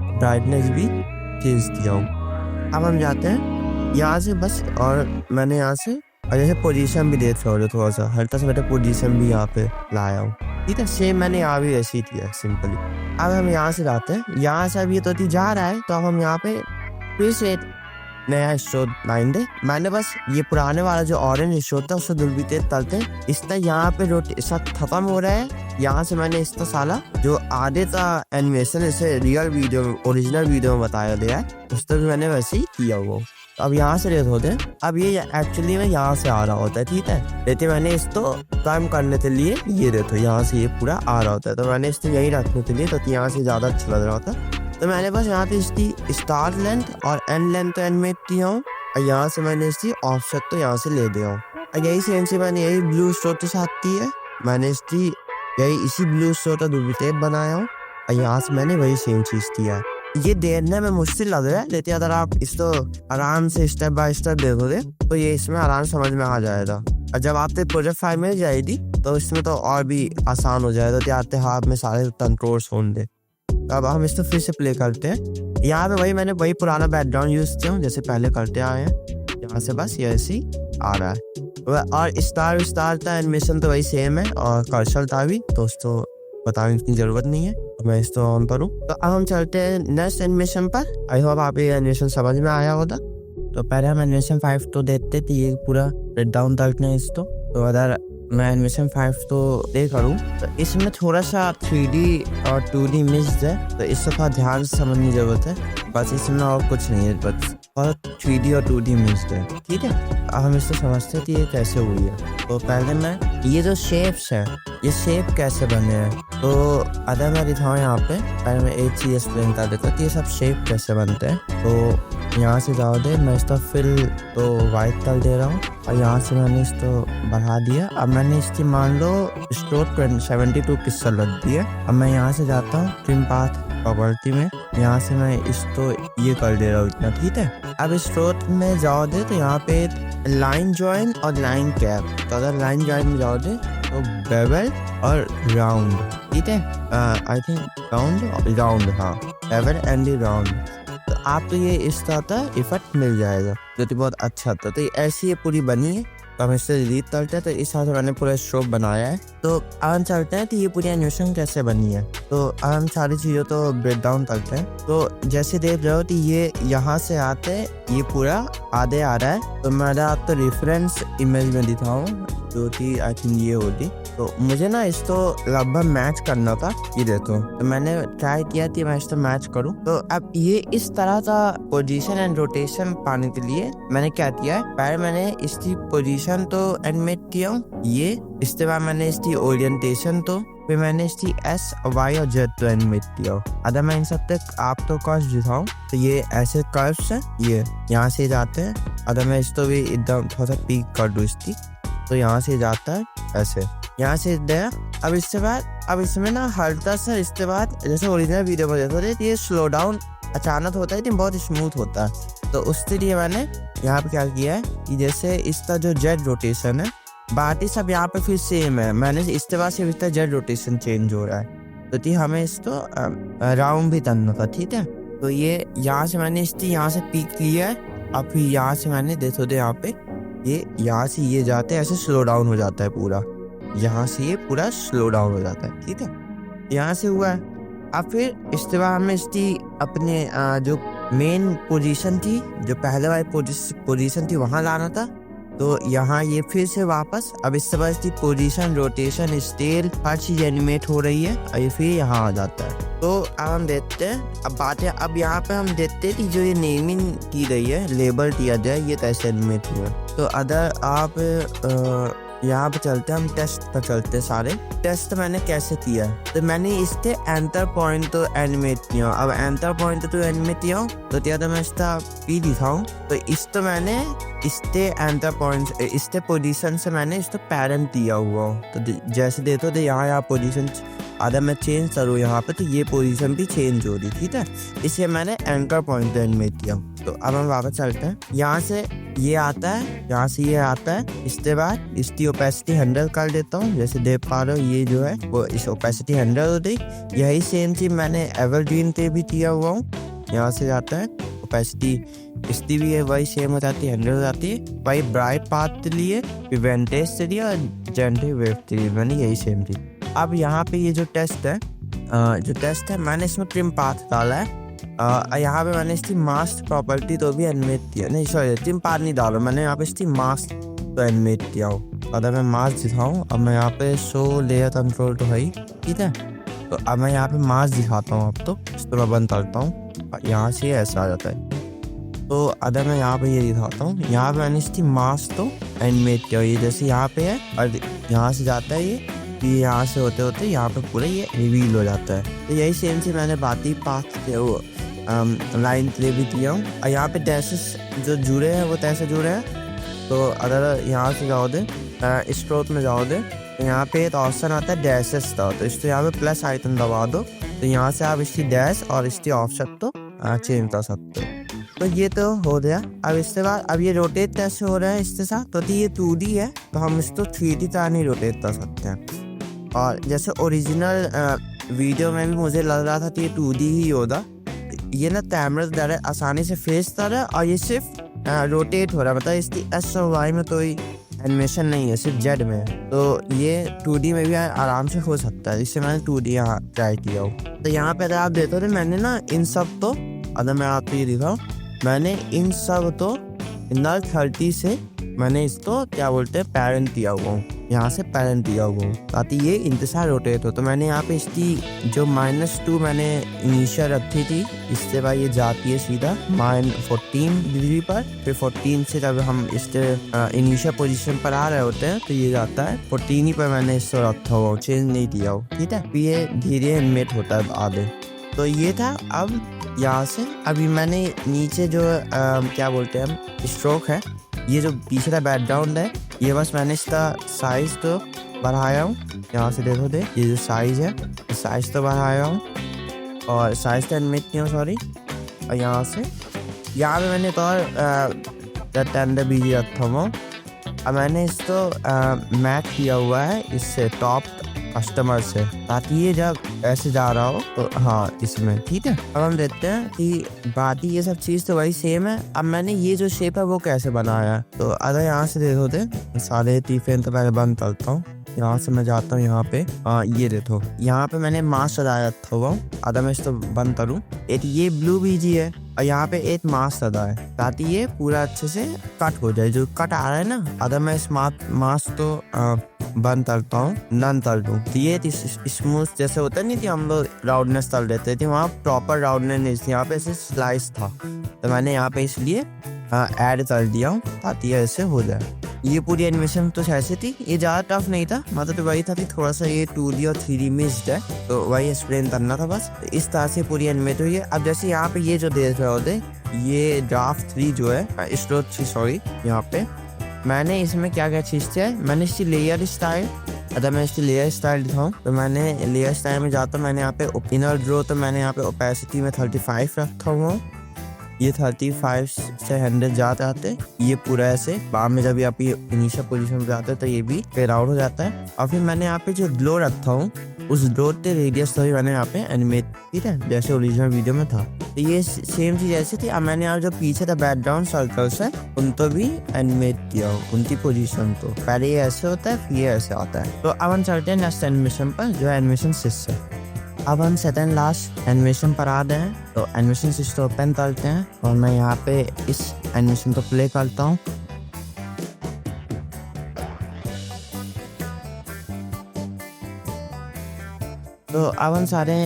ब्राइटनेस भी चेंज किया हूँ। अब हम जाते हैं यहाँ से बस, और मैंने यहाँ से और जैसे पोजीशन भी देख रहे हो थोड़ा सा हल्का सा, मैंने पोजीशन भी यहाँ पे लाया हूँ, ठीक है। सेम मैंने यहाँ भी ऐसे ही किया सिंपली। अब हम यहाँ से जाते हैं, यहाँ से अब ये तो जा रहा है तो अब हम यहाँ पे फिर से नया स्ट्रोक लाएंगे। मैंने बस ये पुराने वाला जो ऑरेंज स्ट्रोक था उससे डुप्लीकेट करते हैं। इसका यहाँ पे सब खत्म हो रहा है। यहाँ से मैंने इसका साला जो आधे का एनिमेशन इसे रियल वीडियो ओरिजिनल वीडियो में बताया गया है, उसका भी मैंने वैसे ही किया हुआ। अब यहाँ से रेट होते हैं, अब ये एक्चुअली में यहाँ से आ रहा होता है, ठीक है। लेकिन मैंने इसको कम करने के लिए ये देखो यहाँ से ये पूरा आ रहा होता है, तो मैंने इसको यही रखने के लिए, तो यहाँ से ज़्यादा अच्छा लग रहा होता। तो मैंने बस यहाँ पे इसकी स्टार्ट लेंथ और एंड लेंथ तो एनिमेट किया हूँ और यहाँ से मैंने इसकी ऑफसेट तो यहाँ से ले दिया हूँ। और यही सेम से मैंने यही ब्लू स्ट्रोक के साथ की है, मैंने इसकी यही इसी ब्लू स्ट्रोक का डुप्लीकेट बनाया हूँ और यहाँ से मैंने वही सेम चीज़ किया है। ये देखने में मुश्किल लग रहा है, लेकिन अगर आप इसको आराम से स्टेप बाय स्टेप देखोगे तो ये इसमें आराम समझ में आ जाएगा। और जब आपके प्रोजेक्ट फाइल मिल जाएगी तो इसमें तो और भी आसान हो जाएगा कि आपके हाथ में सारे कंट्रोल्स होंगे। अब हम इसको फिर से प्ले करते हैं। यहाँ पे वही मैंने पुराना बैकग्राउंड यूज किया हूँ जैसे पहले करते आए हैं। यहाँ से बस ये ऐसे ही आ रहा है और स्टार का एनिमेशन तो वही सेम है और कर्सर का भी, तो उसको बताने की जरूरत नहीं है। तो मैं इसको ऑन करूँ तो अब हम चलते हैं नेक्स्ट एनिमेशन पर। आई होप आप ये एनिमेशन समझ में आया होगा। तो पहले हम एनिमेशन 5 तो देखते थे, ये पूरा ब्रेक डाउन करते हैं इसको। तो अगर मैं एनिमेशन 5 तो प्ले करूँ तो इसमें थोड़ा सा 3D और 2D मिक्स है, तो इससे थोड़ा ध्यान से समझने की जरूरत है। बस इसमें और कुछ नहीं है, बस और 3D और 2D मिक्स है, ठीक है। अब हम इसको समझते हैं कि ये कैसे हुई है। तो पहले मैं ये जो शेप्स है, ये शेप कैसे बने हैं, तो अगर मैं दिखाऊँ यहाँ पे, पहले मैं एक चीज़ एक्सप्लेन कर देता हूँ कि ये सब शेप कैसे बनते हैं। तो यहाँ से जाओ दे, मैं इसका फिल तो वाइट कर दे रहा हूँ और यहाँ से मैंने इसको बढ़ा दिया। अब मैंने इसकी मान लो स्ट्रोक 72 पिक्सल रख दिया। अब मैं यहाँ से जाता हूँ ट्रिम पाथ प्रॉपर्टी में यहाँ से मैं इसको ये कर दे रहा हूँ इतना, ठीक है। अब स्ट्रोक में जाओ दे तो यहाँ पे लाइन ज्वाइन और लाइन कैप, तो अगर लाइन ज्वाइन में जाओ दे तो बेवल और राउंड, ठीक है। आई थिंक राउंड हाँ, बेवल एंड राउंड, तो आपको ये इस तरह का इफेक्ट मिल जाएगा जो कि बहुत अच्छा था। तो ऐसी ये पूरी बनी है, तो हम इससे डिलीट करते हैं। तो इस तरह से मैंने पूरा स्ट्रोक बनाया है। तो अब हम चलते हैं कि ये पूरी एनिमेशन कैसे बनी है। तो अब हम सारी चीज़ों तो ब्रेक डाउन करते हैं। तो जैसे देख रहे हो कि ये यहाँ से आते ये पूरा आधे आ रहा है। तो मैं आपको रेफरेंस इमेज में दिखाऊँ जो कि आई थिंक ये होती। तो मुझे ना इसको लगभग मैच करना था, ये देखो। तो मैंने ट्राई किया कि मैं इसको मैच करूं। तो अब ये इस तरह का पोजीशन एंड रोटेशन पाने के लिए मैंने क्या किया है, पहले मैंने इसकी पोजीशन तो एनिमेट किया ये, इसके बाद मैंने इसकी ओरिएंटेशन तो, फिर मैंने इसकी एस वाई और जेड तो एनिमेट किया। अगर मैं इन सब तक आपको कर्व्स दिखाऊं तो ये ऐसे कर्व्स है, ये यहाँ से जाते हैं। अगर मैं इसको भी एकदम थोड़ा सा पीक कर दूं इसकी, तो यहाँ से जाता है ऐसे, यहाँ से गया। अब इसके बाद अब इसमें ना हल्का सा, इसके बाद जैसे ओरिजिनल वीडियो में देखो ये स्लो डाउन अचानक होता है लेकिन बहुत स्मूथ होता है। तो उसके लिए मैंने यहाँ पे क्या किया है कि जैसे इसका जो जेड रोटेशन है, बाकी सब यहाँ पे फिर सेम है। मैंने इसके बाद सिर्फ इसका जेड रोटेशन चेंज हो रहा है, तो हमें इसको राउंड भी करना था, ठीक है। तो ये यहाँ से मैंने इसकी यहाँ से पीक किया है। अब फिर यहाँ से मैंने देखो यहाँ पे ये यहाँ से ये जाते हैं, ऐसे स्लो डाउन हो जाता है पूरा, यहाँ से ये पूरा स्लो डाउन हो जाता है, ठीक है। यहाँ से हुआ है। अब फिर इसके बाद हमें इसकी अपने जो मेन पोजीशन थी, जो पहले वाली पोजीशन थी, वहाँ लाना था। तो यहाँ ये फिर से वापस, अब इसके बाद इसकी पोजीशन, रोटेशन, स्केल, हर चीज एनिमेट हो रही है और ये फिर यहाँ आ जाता है। तो अब हम देखते हैं, अब बात है, अब यहाँ पे हम देखते हैं कि जो ये नेमिंग की गई है, लेबल दिया जाए, ये कैसे एनिमेट हुआ। तो अगर आप यहाँ पे चलते हैं, हम टेस्ट पर चलते हैं। सारे टेस्ट मैंने कैसे किया, तो मैंने इसके एंटर पॉइंट तो एनिमेट किया। अब एंटर पॉइंट तो एनिमेट किया हूँ, तो क्या तो मैं इसका पी दिखाऊँ, तो इस तो मैंने इसके एंटर पॉइंट, इसके पोजीशन से मैंने इसको पेरेंट दिया हुआ। तो जैसे देखो तो यहाँ पोजीशन अगर मैं चेंज करूँ यहाँ पे, तो ये पोजीशन भी चेंज हो रही, ठीक है। इसे मैंने एंकर पॉइंट एनिमेट किया। तो अब हम वापस चलते हैं, यहाँ से ये आता है, यहाँ से ये आता है। इसके बाद इसकी ओपेसिटी 100 कर देता हूँ। जैसे देख पा रहे हो ये जो है वो इस ओपेसिटी 100 हो गई। यही सेम चीज मैंने एवरग्रीन पे भी किया हुआ हूँ। यहाँ से जाता है ओपेसिटी, इसकी भी है वही सेम हो जाती है, 100 हो जाती है। वही ब्राइट पाथ के लिए, विवेंटेज से दिया और जेंटिव वेव के लिए मैंने यही सेम थी। अब यहाँ पे ये जो टेस्ट है मैंने इसमें ट्रिम पाथ डाला है। यहाँ पे मैंने इसकी मास्क प्रॉपर्टी तो भी एनिमेट किया, नहीं सॉरी ट्रिम पाथ नहीं डाला मैंने, यहाँ पे इसकी मास्क तो एनिमेट किया हो। अगर मैं मास्क दिखाऊँ, अब मैं यहाँ पे शो लेयर कंट्रोल तो है ही, ठीक है। तो अब मैं यहाँ पे मास्क दिखाता हूँ। अब तो इसको मैं बंद करता हूँ, यहाँ से ऐसा आ जाता है। तो अगर मैं यहाँ पे ये दिखाता हूँ, यहाँ पे मैंने इसकी मास्क तो एनिमेट किया, ये जैसे यहाँ पे है और यहाँ से जाता है ये यहाँ से होते होते यहाँ पे पूरा ये रिवील हो जाता है। तो यही सेम से मैंने बाती पाथ के वो लाइन प्ले भी किया हूँ। और यहाँ पे डैशेस जो जुड़े हैं वो कैसे जुड़े हैं, तो अगर यहाँ से जाओ दे स्ट्रोक में जाओ दे, तो यहाँ पे एक ऑप्शन आता है डैशेस का। तो इसको यहाँ पे प्लस आइकन दबा दो, तो यहाँ से आप इसकी डैश और इसकी ऑप्शन तो चेंज कर सकते हो। तो ये तो हो गया। अब इसके बाद अब ये रोटेट कैसे हो रहा है इसके साथ, तो ये 2D है, तो हम इसको 3D तरह नहीं रोटेट कर सकते हैं। और जैसे ओरिजिनल वीडियो में भी मुझे लग रहा था कि ये 2D ही होगा, ये ना कैमरा द्वारा आसानी से फेस कर रहा है और ये सिर्फ रोटेट हो रहा है, मतलब इसकी एस और वाई में कोई एनिमेशन नहीं है, सिर्फ जेड में है। तो ये 2D में भी आराम से हो सकता है, इससे मैंने 2D यहाँ ट्राई किया हो। तो यहाँ पे अगर आप देखो तो मैंने ना इन सब तो, अगर मैं आपको ये दिखाऊँ, मैंने इन सब तो नल 30 से मैंने इसको क्या बोलते हैं पेरेंट दिया हुआ हूँ, यहाँ से पेरेंट दिया हुआ हूँ ताकि ये इंतजार रोटेट हो। तो मैंने यहाँ पे इसकी जो -2 मैंने इनिशियल रखी थी, इससे बाद ये जाती है सीधा -14 डिग्री पर। फिर 14 से जब हम इसके इनिशियल पोजीशन पर आ रहे होते हैं तो ये जाता है 14 ही पर मैंने इसको रखा हुआ, चेंज नहीं किया हो, ठीक है। फिर ये धीरे एनिमेट होता है आगे। तो ये था। अब यहाँ से अभी मैंने नीचे जो क्या बोलते हैं हम स्ट्रोक है, ये जो पीछे का बैकग्राउंड है, ये बस मैंने इसका साइज तो बढ़ाया हूँ। यहाँ से देखो दे, ये जो साइज है साइज तो बढ़ाया हूँ। और साइज का एनिमेट किया सॉरी। और यहाँ पे मैंने एक और टेंडर बीजी रखा हुआ। अब मैंने इसको मैच किया हुआ है इससे टॉप कस्टमर से, ताकि ये जब ऐसे जा रहा हो तो हाँ इसमें ठीक है। अब हम देखते हैं कि बाकी ये सब चीज़ तो वही सेम है। अब मैंने ये जो शेप है वो कैसे बनाया है, तो अगर यहाँ से देखो थे सारे टीफेन तो पहले बंद करता हूँ। यहाँ से मैं जाता हूँ यहाँ पे, ये देखो यहाँ पे मैंने मास्क सजाया था वो। अगर मैं इसको बंद करूँ, एक ये ब्लू बीजी है और यहाँ पे एक मास्क सजा है, ताकि ये पूरा अच्छे से कट हो जाए। जो कट आ रहा है ना, अगर मैं इस मास्क तो बंद करता हूँ, नन कर दूँ, तो ये स्मूथ जैसे होता नहीं थी, हम लोग राउंडनेस कर लेते थे, वहाँ प्रॉपर राउंडनेस नहीं थी, यहाँ पे ऐसे स्लाइस था। तो मैंने यहाँ पे इसलिए ऐड कर दिया हूँ ताकि ऐसे हो जाए। ये पूरी एनिमेशन तो ऐसे थी, ये ज़्यादा टफ नहीं था, मतलब वही था कि थोड़ा सा ये 2D और 3D मिक्स्ड है, तो वही एक्सप्लेन करना था बस। इस तरह से पूरी एनिमेट हुई है। अब जैसे यहाँ पे ये जो देख रहे होते, ये ड्राफ्ट 3 जो है स्टोर 3 सॉरी, यहाँ पे मैंने इसमें क्या क्या चीज़ थी, मैंने इसकी लेयर स्टाइल, अगर मैं इसकी लेयर स्टाइल दिखाऊँ तो मैंने लेयर स्टाइल में जाता हूँ, मैंने यहाँ पे ओपिनर ड्रो, तो मैंने यहाँ पे ओपेसिटी में 35 रखा हुआ। ये 35 से 100 जाते आते, ये पूरा ऐसे बाद में जब आप ये इनिशियल पोजीशन पे जाते हैं तो ये भी फेड आउट हो जाता है। और फिर मैंने यहाँ पे जो ग्लो रखा हूँ, उस ग्लो के रेडियस तो भी मैंने यहाँ पे एनिमेट, ठीक है, जैसे ओरिजिनल वीडियो में था। तो ये सेम चीज़ ऐसी थी। अब मैंने यहाँ जो पीछे था बैकग्राउंड सर्कल्स है, उनको भी एनिमेट किया हो, उनकी पोजीशन। तो पहले ये ऐसे होता है, फिर ये ऐसे आता है। तो अब हम चलते हैं नेक्स्ट एनिमेशन पर, जो है एनिमेशन सिस है। अब हम सेकंड लास्ट एनिमेशन पर आ गए हैं, तो एनिमेशन सिस्टम ओपन करते हैं और मैं यहाँ पे इस एनिमेशन को प्ले करता हूँ। तो अब हम सारे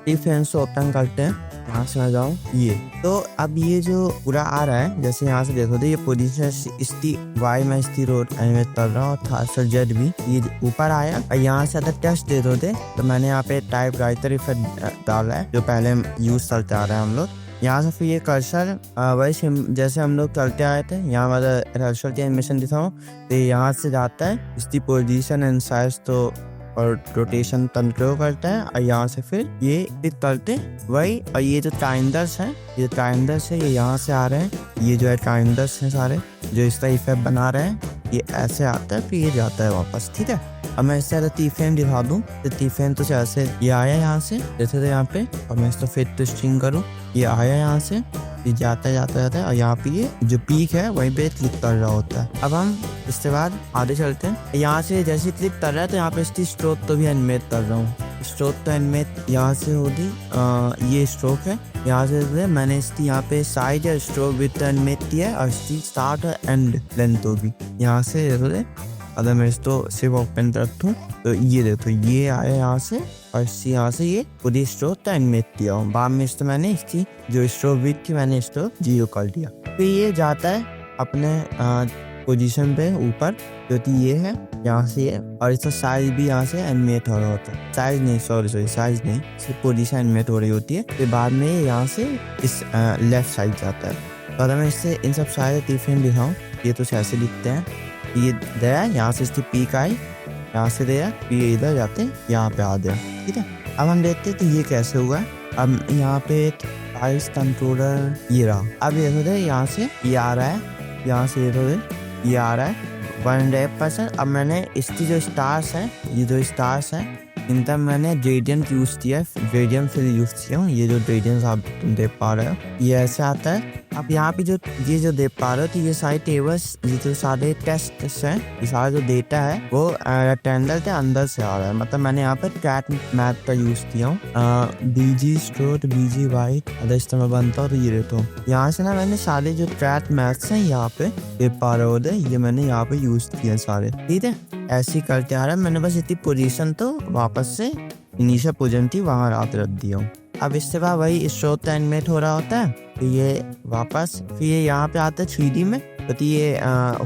डिफरेंस को ओपन करते हैं। यहाँ से मैं जाऊँ ये, तो अब ये जो पूरा आ रहा है, जैसे यहाँ से देखो तो ये पोजीशन इसकी वाई में इसकी रोड एनिमेट कर रहा हूँ, था सर जेड भी ये ऊपर आया। और यहाँ से अगर टेस्ट दे दो थे, तो मैंने यहाँ पे टाइप राइटर इफेक्ट डाला है, जो पहले यूज करते आ रहे हैं हम लोग। यहाँ से फिर ये कर्सर वही जैसे हम लोग करते आए थे, यहाँ वाला कर्सर की एनिमेशन दिखाऊँ तो यहाँ से जाता है इसकी पोजीशन एंड साइज तो और रोटेशन कंट्रोल करता है। और यहाँ से फिर ये क्लिक करते वही। और ये जो ट्राइंगल्स हैं, ये ट्राइंगल्स है, ये यहाँ से आ रहे हैं, ये जो है ट्राइंगल्स हैं सारे जो इसका इफेक्ट बना रहे हैं, ये ऐसे आता है, फिर ये जाता है वापस, ठीक है। अब मैं इससे तीफेन दिखा दूँ, तो तीफेन तो ऐसे ये आया यहाँ से, जैसे तो यहाँ पे, और मैं इसको फिर तो स्ट्रिंग करूँ, ये आया यहाँ से, ये जाता है और यहाँ पे ये जो पीक है वहीं पे क्लिक कर रहा होता है। अब हम इसके बाद आगे चलते हैं। यहाँ से जैसे क्लिक कर रहा है तो यहाँ पे इसकी स्ट्रोक तो भी एनिमेट कर रहा हूँ। स्ट्रोक तो एनिमेट यहाँ से होगी, ये स्ट्रोक है, यहाँ से मैंने इसकी यहाँ पे साइड या स्ट्रोक विथ एनिमेट किया है, और इसकी स्टार्ट और एंड लेंथ होगी। यहाँ से अगर मैं इसको सिर्फ ओपन रखूँ तो ये देखो ये आया यहाँ से, और यहाँ से ये पूरी स्ट्रोक तो एनिमेट किया हूँ। बाद में इसको मैंने इसकी जो स्ट्रोक विथ थी मैंने इसको 0 कर दिया। फिर ये जाता है अपने पोजीशन पे ऊपर, जो कि ये है यहाँ से ये, और इसका साइज भी यहाँ से एनिमेट हो रहा होता है। साइज नहीं साइज नहीं, सिर्फ पोजीशन एनिमेट हो रही होती है। फिर बाद में यहाँ से इस लेफ्ट साइड जाता है। तो अगर मैं इससे इन सब सारे टिफिन दिखाऊँ, ये तो ऐसे दिखते हैं, ये दया यहाँ से इसकी पीक आई, यहाँ से दया, फिर इधर जाते यहाँ पे आ गया, ठीक है। अब हम देखते हैं कि ये कैसे हुआ है। अब यहाँ पे आइस कंट्रोलर ये रहा। अब ये देखो यहाँ से ये आ रहा है, यहाँ से ये आ रहा है 100%। अब मैंने इसकी जो स्टार्स हैं, ये जो स्टार्स हैं, इन तक मैंने ग्रेडियंट यूज किया है, ग्रेडियंट फिर यूज किया हूँ। ये जो ग्रेडियंट आप तुम देख पा रहे हो ये ऐसे आता है। अब यहाँ पे ये जो देख पा रहे हो, तो ये सारे टेबल्स, ये जो सारे टेस्ट हैं, ये सारा जो डेटा है वो रेक्टेंगल के अंदर से आ रहा है। मतलब मैंने यहाँ पे ट्रैक मैथ का यूज किया हूँ, बीजी स्ट्रोट बीजी वाइट, अगर इस्तेमाल बनता हो तो ये रहता हूँ। यहाँ से ना मैंने सारे जो ट्रैक मैथ्स हैं यहाँ पे देख पा रहे होते, ये मैंने यहाँ पे यूज किए सारे, ठीक है। ऐसे ही करते आ रहा है। मैंने बस इतनी पोजीशन तो वापस से इनिशियल पोजीशन थी वहाँ रात रख दिया हूँ। अब इसके बाद वही स्ट्रोक एनिमेट हो रहा होता है, फिर ये वापस फिर ये यहाँ पे आता है 3D में। तो ये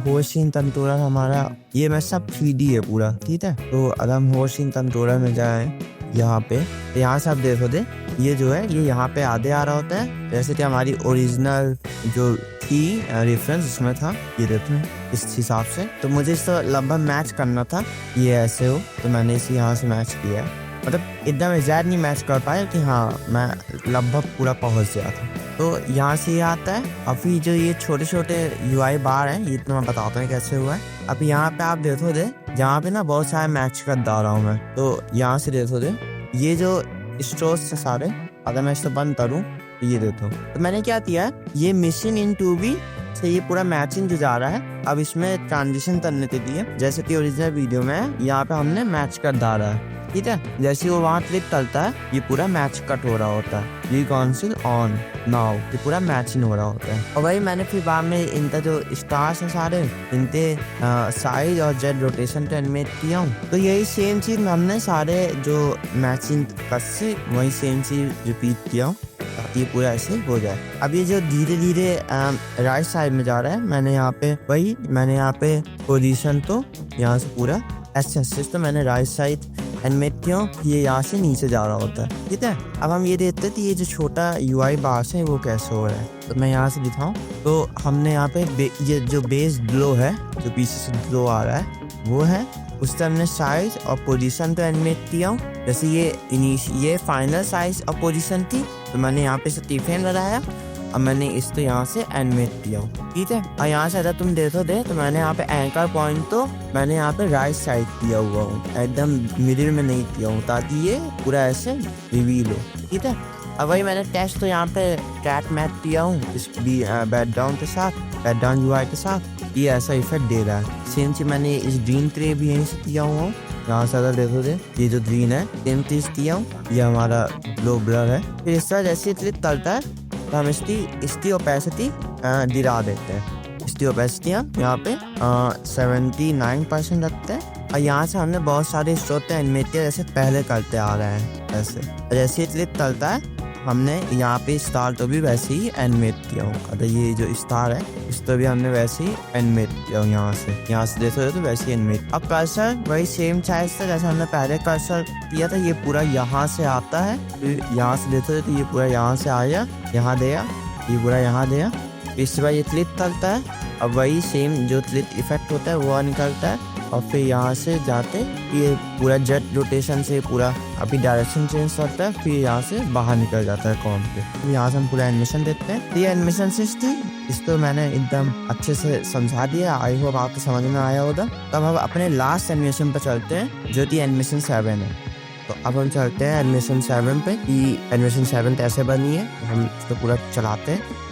होशिन कंट्रोलर हमारा, ये मैं सब 3D है पूरा, ठीक है। तो अगर हम होशिन कंट्रोलर में जाएं यहाँ पे, तो यहाँ से आप देखो दे ये जो है ये यहाँ पे आधे आ रहा होता है, जैसे कि हमारी ओरिजिनल जो थी रेफरेंस इसमें था, ये देखो इस हिसाब से। तो मुझे इसको लगभग मैच करना था, ये ऐसे हो, तो मैंने इसे यहाँ से मैच किया है। मतलब एकदम एग्जैक्ट नहीं मैच कर पाया कि हाँ मैं लगभग पूरा पहुंच गया था। तो यहाँ से ये आता है। अभी जो ये छोटे छोटे UI बार हैं, ये तो मैं बताता हूँ कैसे हुआ है। अब यहाँ पे आप देखोगे जहाँ पे ना बहुत सारे मैच कर दा रहा हूँ मैं, तो यहाँ से देखोगे ये जो स्टोर्स है सारे, अगर मैं इसको बंद करूँ तो ये देखो। तो मैंने क्या किया, ये मिशन इन 2B से ये पूरा मैचिंग जो जा रहा है, अब इसमें ट्रांजिशन करने के लिए जैसे कि ओरिजिनल वीडियो में यहाँ पे हमने मैच कर डाला है, ठीक है। जैसे वो वहाँ क्लिक करता है ये पूरा मैच कट हो रहा होता है, ये कॉन्सिल ऑन नाउ, ये पूरा मैचिंग हो रहा होता है। और वही मैंने फिर बाद में इनका जो स्टार्स है सारे, इनके साइज और जेड रोटेशन पे एनिमेट किया हूँ। तो यही सेम चीज हमने सारे जो मैचिंग कट से वही सेम चीज रिपीट किया हूँ ताकि ये पूरा ऐसे हो जाए। अब ये जो धीरे धीरे राइट साइड में जा रहा है, मैंने यहाँ पे पोजीशन तो यहाँ से पूरा एक्सेस तो मैंने राइट साइड एनिमेट किया, ये यहाँ से नीचे जा रहा होता है, ठीक है। अब हम ये देखते हैं कि ये जो छोटा UI बार्स है वो कैसे हो रहा है। तो मैं यहाँ से दिखाऊं तो हमने यहाँ पे ये जो बेस ग्लो है, जो पीछे से ग्लो आ रहा है वो है, उससे हमने साइज और पोजीशन तो एनिमेट किया हूँ। जैसे ये फाइनल साइज और पोजीशन थी, तो मैंने यहाँ पे स्टीफन लगाया, अब मैंने इसको यहाँ से एनिमेट किया हूँ, ठीक है। और यहाँ से अगर तुम देखो तो मैंने यहाँ पे एंकर पॉइंट तो मैंने यहाँ पे राइट साइड किया हुआ हूँ, एकदम मिडिल में नहीं किया हूँ ताकि ये पूरा ऐसे रिवील हो, ठीक है। अब वही मैंने टेस्ट तो यहाँ पे ट्रैक मैच किया हूँ इस बैकग्राउंड के साथ, बैकग्राउंड UI के साथ, ये ऐसा इफेक्ट दे रहा है। सेम चीज मैंने इस ग्रीन क्रे भी यहीं से किया हुआ हूँ, यहाँ से अगर देखोगे ये जो ग्रीन है सेम चीज किया हूँ, ये हमारा ग्लो ब्लर है। फिर इस तरह जैसे क्लिक करता है तो हम इसकी ओपेसिटी गिरा देते हैं। इसकी ओपेसिटी हम यहाँ पे 79% रखते हैं। और यहाँ से हमने बहुत सारे स्ट्रोक एनिमेट किया जैसे पहले करते आ रहे हैं ऐसे। जैसे क्लिक करता है हमने यहाँ पे स्टार तो भी वैसे ही एनिमेट किया हूँ। अगर ये जो स्टार है इस तो भी हमने वैसे ही एनिमेट किया हूँ, यहाँ से देखो तो वैसे ही एनिमेट। अब कर्सर वही सेम साइज था जैसे हमने पहले कर्सर किया था, ये पूरा यहाँ से आता है, फिर यहाँ से देखो तो ये पूरा यहाँ से आया, यहाँ दिया, ये पूरा यहाँ दिया, इसके बाद ये क्लिक करता है। अब वही सेम जो क्लिक इफेक्ट होता है वो निकलता है, और फिर यहाँ से जाते ये पूरा जेट रोटेशन से पूरा अभी डायरेक्शन चेंज करता है, फिर यहाँ से बाहर निकल जाता है कॉम पे। यहाँ से हम पूरा एनिमेशन देखते हैं। ये एनिमेशन सिस्टम इसको मैंने एकदम अच्छे से समझा दिया, आई होप आपको समझ में आया होगा। तब हम अपने लास्ट एनिमेशन पर चलते हैं जो कि एनिमेशन 7 है। तो अब हम चलते हैं एनिमेशन 7 पे कि एनिमेशन 7 कैसे बनी है, हम इसको पूरा चलाते हैं।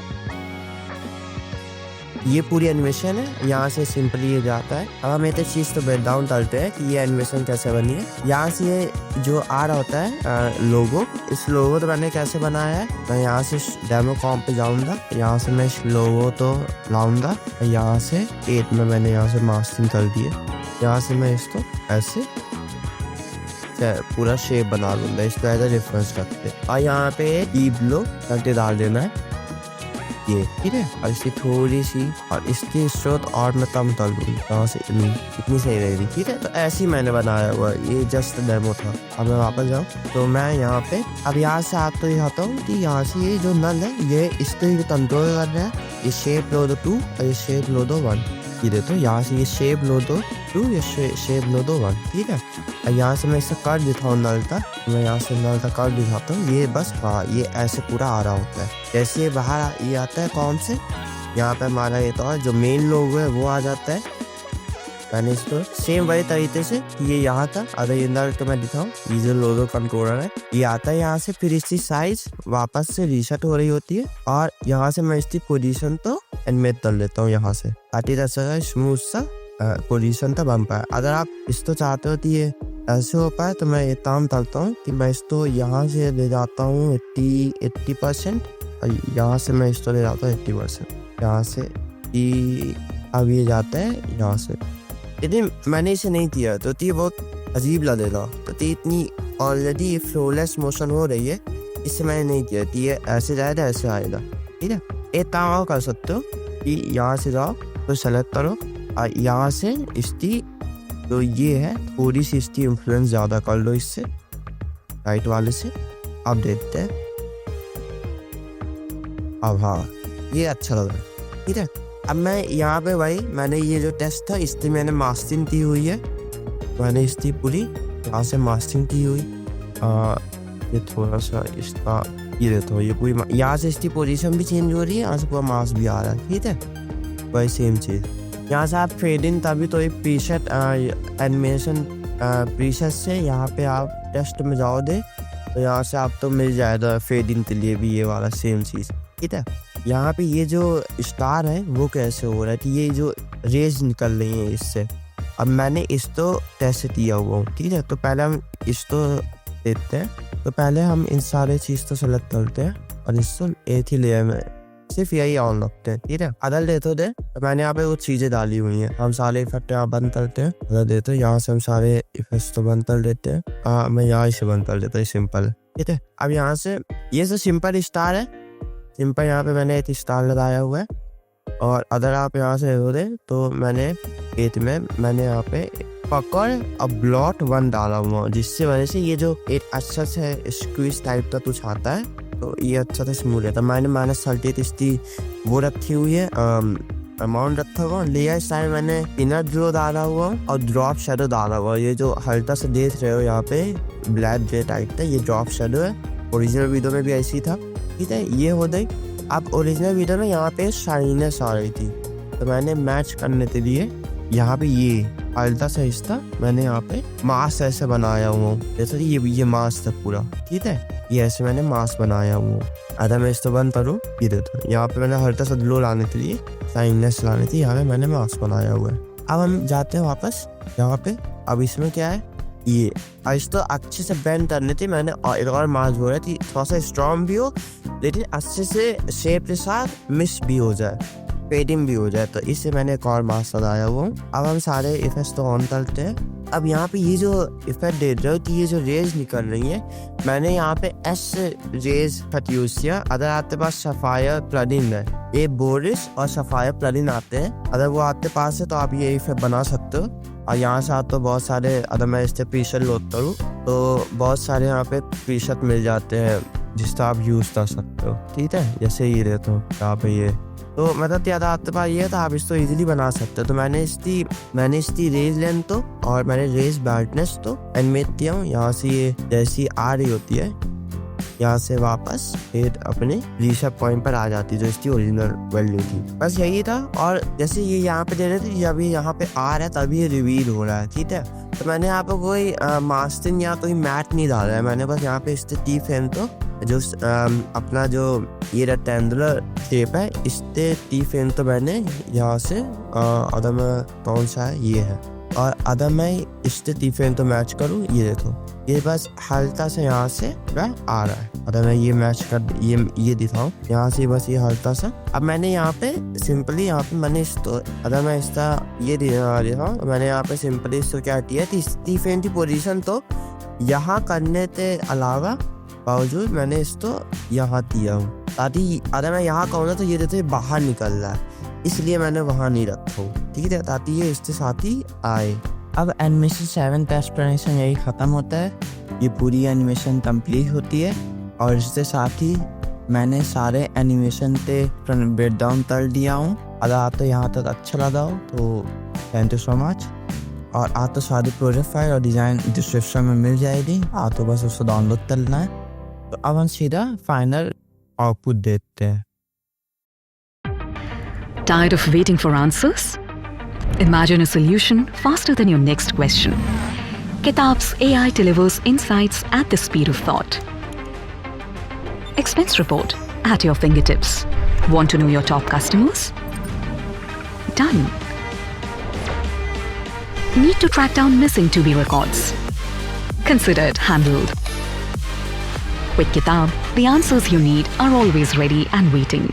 ये पूरी एनिमेशन है, यहाँ से सिंपली ये जाता है। अब हम एक चीज तो ब्रेक डाउन करते हैं कि ये एनिमेशन कैसे बनी है। यहाँ से ये जो आ रहा होता है लोगो, इस लोगो तो मैंने कैसे बनाया है, मैं यहाँ से डेमो कॉम पे जाऊंगा, यहाँ से मैं इस लोगो तो लाऊंगा, यहाँ से 8 में मैंने यहाँ से मास्किंग कर दी है, यहाँ से मैं इसको ऐसे पूरा शेप बना लूंगा, इसको ऐसा रेफरेंस रखते। और यहाँ पे डीप लो करके डाल देना है ये, ठीक है। और इसकी थोड़ी सी और इसकी स्रोत और मैं कम कर दूँगी, यहाँ से इतनी सही रहेगी, ठीक है। तो ऐसे ही मैंने बनाया हुआ, ये जस्ट डेमो था। अब मैं वापस जाऊँ तो मैं यहाँ पे अब यहाँ से आपको दिखाता हूँ कि यहाँ से ये जो नल है ये इसको ही कंट्रोल कर रहा है। ये शेप लो दो 2 और ये शेप लो दो 1, ये देखो यहाँ से ये शेप लो दो 2, ये शेप लो दो 1, ठीक है। और यहाँ से मैं इससे कर दिखाऊँ नल तक, मैं यहाँ से नल तक कर दिखाता हूँ, ये बस हाँ ये ऐसे पूरा आ रहा होता है। जैसे ये बाहर ये आता है कौन से, यहाँ पे हमारा ये तो जो मेन लोगो है वो आ जाता है। मैंने इसको सेम वही तरीके से ये यहाँ था, अगर ये नल तो मैं दिखाऊँ, ये जो लोगो कंट्रोलर है ये आता है यहाँ से, फिर इसकी साइज वापस से रीसेट हो रही होती है, और यहाँ से मैं इसकी पोजीशन तो एनिमेट कर लेता हूँ यहाँ से, ताकि ऐसा स्मूथ सा पोजीशन तक बन पाए। अगर आप इसको चाहते हो कि ये ऐसे हो पाए तो मैं एक काम करता हूँ कि मैं इसको यहाँ से ले जाता हूँ 80%, और यहाँ से मैं इसको ले जाता हूँ 80%, यहाँ से अब ये जाता है यहाँ से। यदि मैंने इसे नहीं किया तो ये बहुत अजीब लगेगा, तो इतनी ऑलरेडी फ्लोलेस मोशन हो रही है, इससे मैंने नहीं किया, ये ऐसे जाएगा ऐसे आएगा, ठीक है। एक काम और कर सकते हो कि यहाँ से जाओ तो सेलेक्ट करो, और यहाँ से इसकी तो ये है थोड़ी सी इसकी इन्फ्लुएंस ज़्यादा कर लो इससे, राइट वाले से। अब देखते हैं, अब हाँ ये अच्छा लग रहा है, ठीक है। अब मैं यहाँ पे भाई मैंने ये जो टेस्ट था इसकी मैंने मास्किंग की हुई है, मैंने इसकी पूरी यहाँ से मास्किंग की हुई, ये थोड़ा सा इसका ये देखो, ये पूरी यहाँ से इसकी पोजीशन भी चेंज हो रही है, यहाँ से पूरा मास भी आ रहा है, ठीक है। वही सेम चीज़ यहाँ से आप फेड इन, तभी तो एक प्रीसेट एनिमेशन प्रीसेट से यहाँ पे आप टेस्ट में जाओ दे, तो यहाँ से आप तो मिल जाएगा फेड इन के लिए भी ये वाला सेम चीज़, ठीक है। यहाँ पे ये जो स्टार है वो कैसे हो रहा है कि ये जो रेज निकल रही है इससे, अब मैंने इस तो टेस्ट किया हुआ हूँ, ठीक है। तो पहले हम इस तो देते हैं, तो पहले हम इन सारे चीज़ तो सेलेक्ट करते हैं और इसको एक ही लेयर में सिर्फ यही ऑन रखते हैं, ठीक है। अदर देते दे, तो मैंने यहाँ पे वो चीज़ें डाली हुई हैं, हम सारे इफेक्ट यहाँ बंद करते हैं। अदर देते हैं, यहाँ से हम सारे इफेक्ट्स तो बंद कर देते हैं। मैं यहाँ से बंद कर देता हूँ, सिंपल, ठीक है। अब यहाँ से ये जो सिंपल स्टार है, सिंपल यहाँ पे मैंने एक स्टार लगाया हुआ है, और अदर आप यहाँ से हो दे, तो मैंने एट में मैंने यहाँ पे पकड़ अब ब्लॉट 1 डाला हुआ, जिससे वजह से ये जो एक अच्छा से स्क्वीज टाइप का कुछ आता है, तो ये अच्छा से स्मूथ रहता है। मैंने -38 इसकी वो रखी हुई है, अमाउंट रखा हुआ। लेयर स्टाइल मैंने इनर ग्लो डाला हुआ और ड्रॉप शेडो डाला हुआ। ये जो हल्का से देख रहे हो यहाँ पे ब्लैक ग्रे टाइप का, ये ड्रॉप शेडो है। ओरिजिनल वीडियो में भी ऐसी था, ठीक है। ये हो गई। अब ओरिजिनल वीडियो में यहाँ पे शाइनेस आ रही थी, तो मैंने मैच करने के लिए यहाँ पे ये हल्का सा हिस्सा मैंने यहाँ पे मास्क ऐसे बनाया हुआ हूँ, जैसे ये मास्क था पूरा, ठीक है। ये ऐसे मैंने मास्क बनाया हुआ हूँ। अगर मैं इसको बंद करूँ, ये देखो यहाँ पे मैंने हल्का सा ग्लो लाने के लिए, शाइनेस लाने थी, यहाँ पे मैंने मास्क बनाया हुआ है। अब हम जाते हैं वापस यहाँ पे। अब इसमें क्या है, ये इसको अच्छे से बेंड करने थी मैंने, और एक और मास्क बोला थी थोड़ा सा स्ट्रॉन्ग भी हो, लेकिन अच्छे से शेप के साथ मिक्स भी हो जाए, फेडिंग भी हो जाए, तो इससे मैंने एक और मास्क लगाया हुआ हूँ। अब हम सारे इफेक्ट्स तो ऑन करते हैं। अब यहाँ पे ये जो इफेक्ट दे रहे हो कि ये जो रेज निकल रही है, मैंने यहाँ पे एस रेज इफेक्ट यूज किया। अगर आपके पास सफायर प्लगइन है, ये बोरिस और सफायर प्लगइन आते हैं, अगर वो आपके पास है तो आप ये इफेक्ट बना सकते हो। और यहाँ से आप तो बहुत सारे, अगर मैं इससे प्रीसेट लोड करूँ तो बहुत सारे यहाँ पे प्रीसेट मिल जाते हैं जिसका आप यूज कर सकते हो, ठीक है। जैसे ये रहता हूँ यहाँ पे, ये तो मतलब ज़्यादा आपके पास ये था, आप इसको इजीली बना सकते हो। तो मैंने इसकी रेज लेंथ तो और मैंने रेज ब्राइटनेस तो एनिमेट किया हूँ। यहाँ से ये जैसी आ रही होती है, यहाँ से वापस फिर अपने रीसेट पॉइंट पर आ जाती है जो इसकी ओरिजिनल वैल्यू थी। बस यही था। और जैसे ये यहाँ पे दे रहे थे, अभी यहाँ पे आ रहा है तभी ये रिवील हो रहा है, ठीक है। तो मैंने यहाँ पे कोई मास्किंग या कोई मैट नहीं डाला है, मैंने बस यहाँ पे इससे टी फ्रेम तो जो अपना जो ये रेक्टेंगुलर शेप है, इससे टी फ्रेम तो मैंने यहाँ से अगर मैं कौन सा है ये है, और अगर मैं इससे टी फ्रेम तो मैच करूँ, ये देखो ये बस हल्का से यहाँ से वह आ रहा है। अगर मैं ये मैच कर ये दिखाऊँ यहाँ से, बस ये हल्का सा। अब मैंने यहाँ पे सिंपली यहाँ पे मैंने इसको, अगर मैं इसका ये दिखाऊँ, मैंने यहाँ पे सिंपली इसको क्या किया थी, टी फ्रेम की पोजीशन तो यहाँ करने के अलावा बावजूद मैंने इसको यहाँ दिया हूँ, ताकि अगर मैं यहाँ कहूँ ना तो ये देते बाहर निकल रहा है, इसलिए मैंने वहाँ नहीं रखा हूँ, ठीक है, ताकि ये इसके साथ ही आए। अब एनिमेशन 7 का एक्सप्लेनेशन यही ख़त्म होता है। ये पूरी एनिमेशन कंप्लीट होती है, और इसके साथ ही मैंने सारे एनिमेशन पे ब्रेकडाउन कर दिया हूँ। अगर आप तो यहाँ तक अच्छा लगा हो तो थैंक यू सो मच। और आप तो सारी प्रोजेक्ट फाइल और डिज़ाइन डिस्क्रिप्शन में मिल जाएगी, आप तो बस उसको डाउनलोड करना है। तो अब हम सीधा फाइनल आउटपुट देखते हैं। Tired of waiting for answers? Imagine a solution faster than your next question. Kitab's AI delivers insights at the speed of thought. Expense report at your fingertips. Want to know your top customers? Done. Need to track down missing to-be records? Consider it handled. With Kitab, the answers you need are always ready and waiting.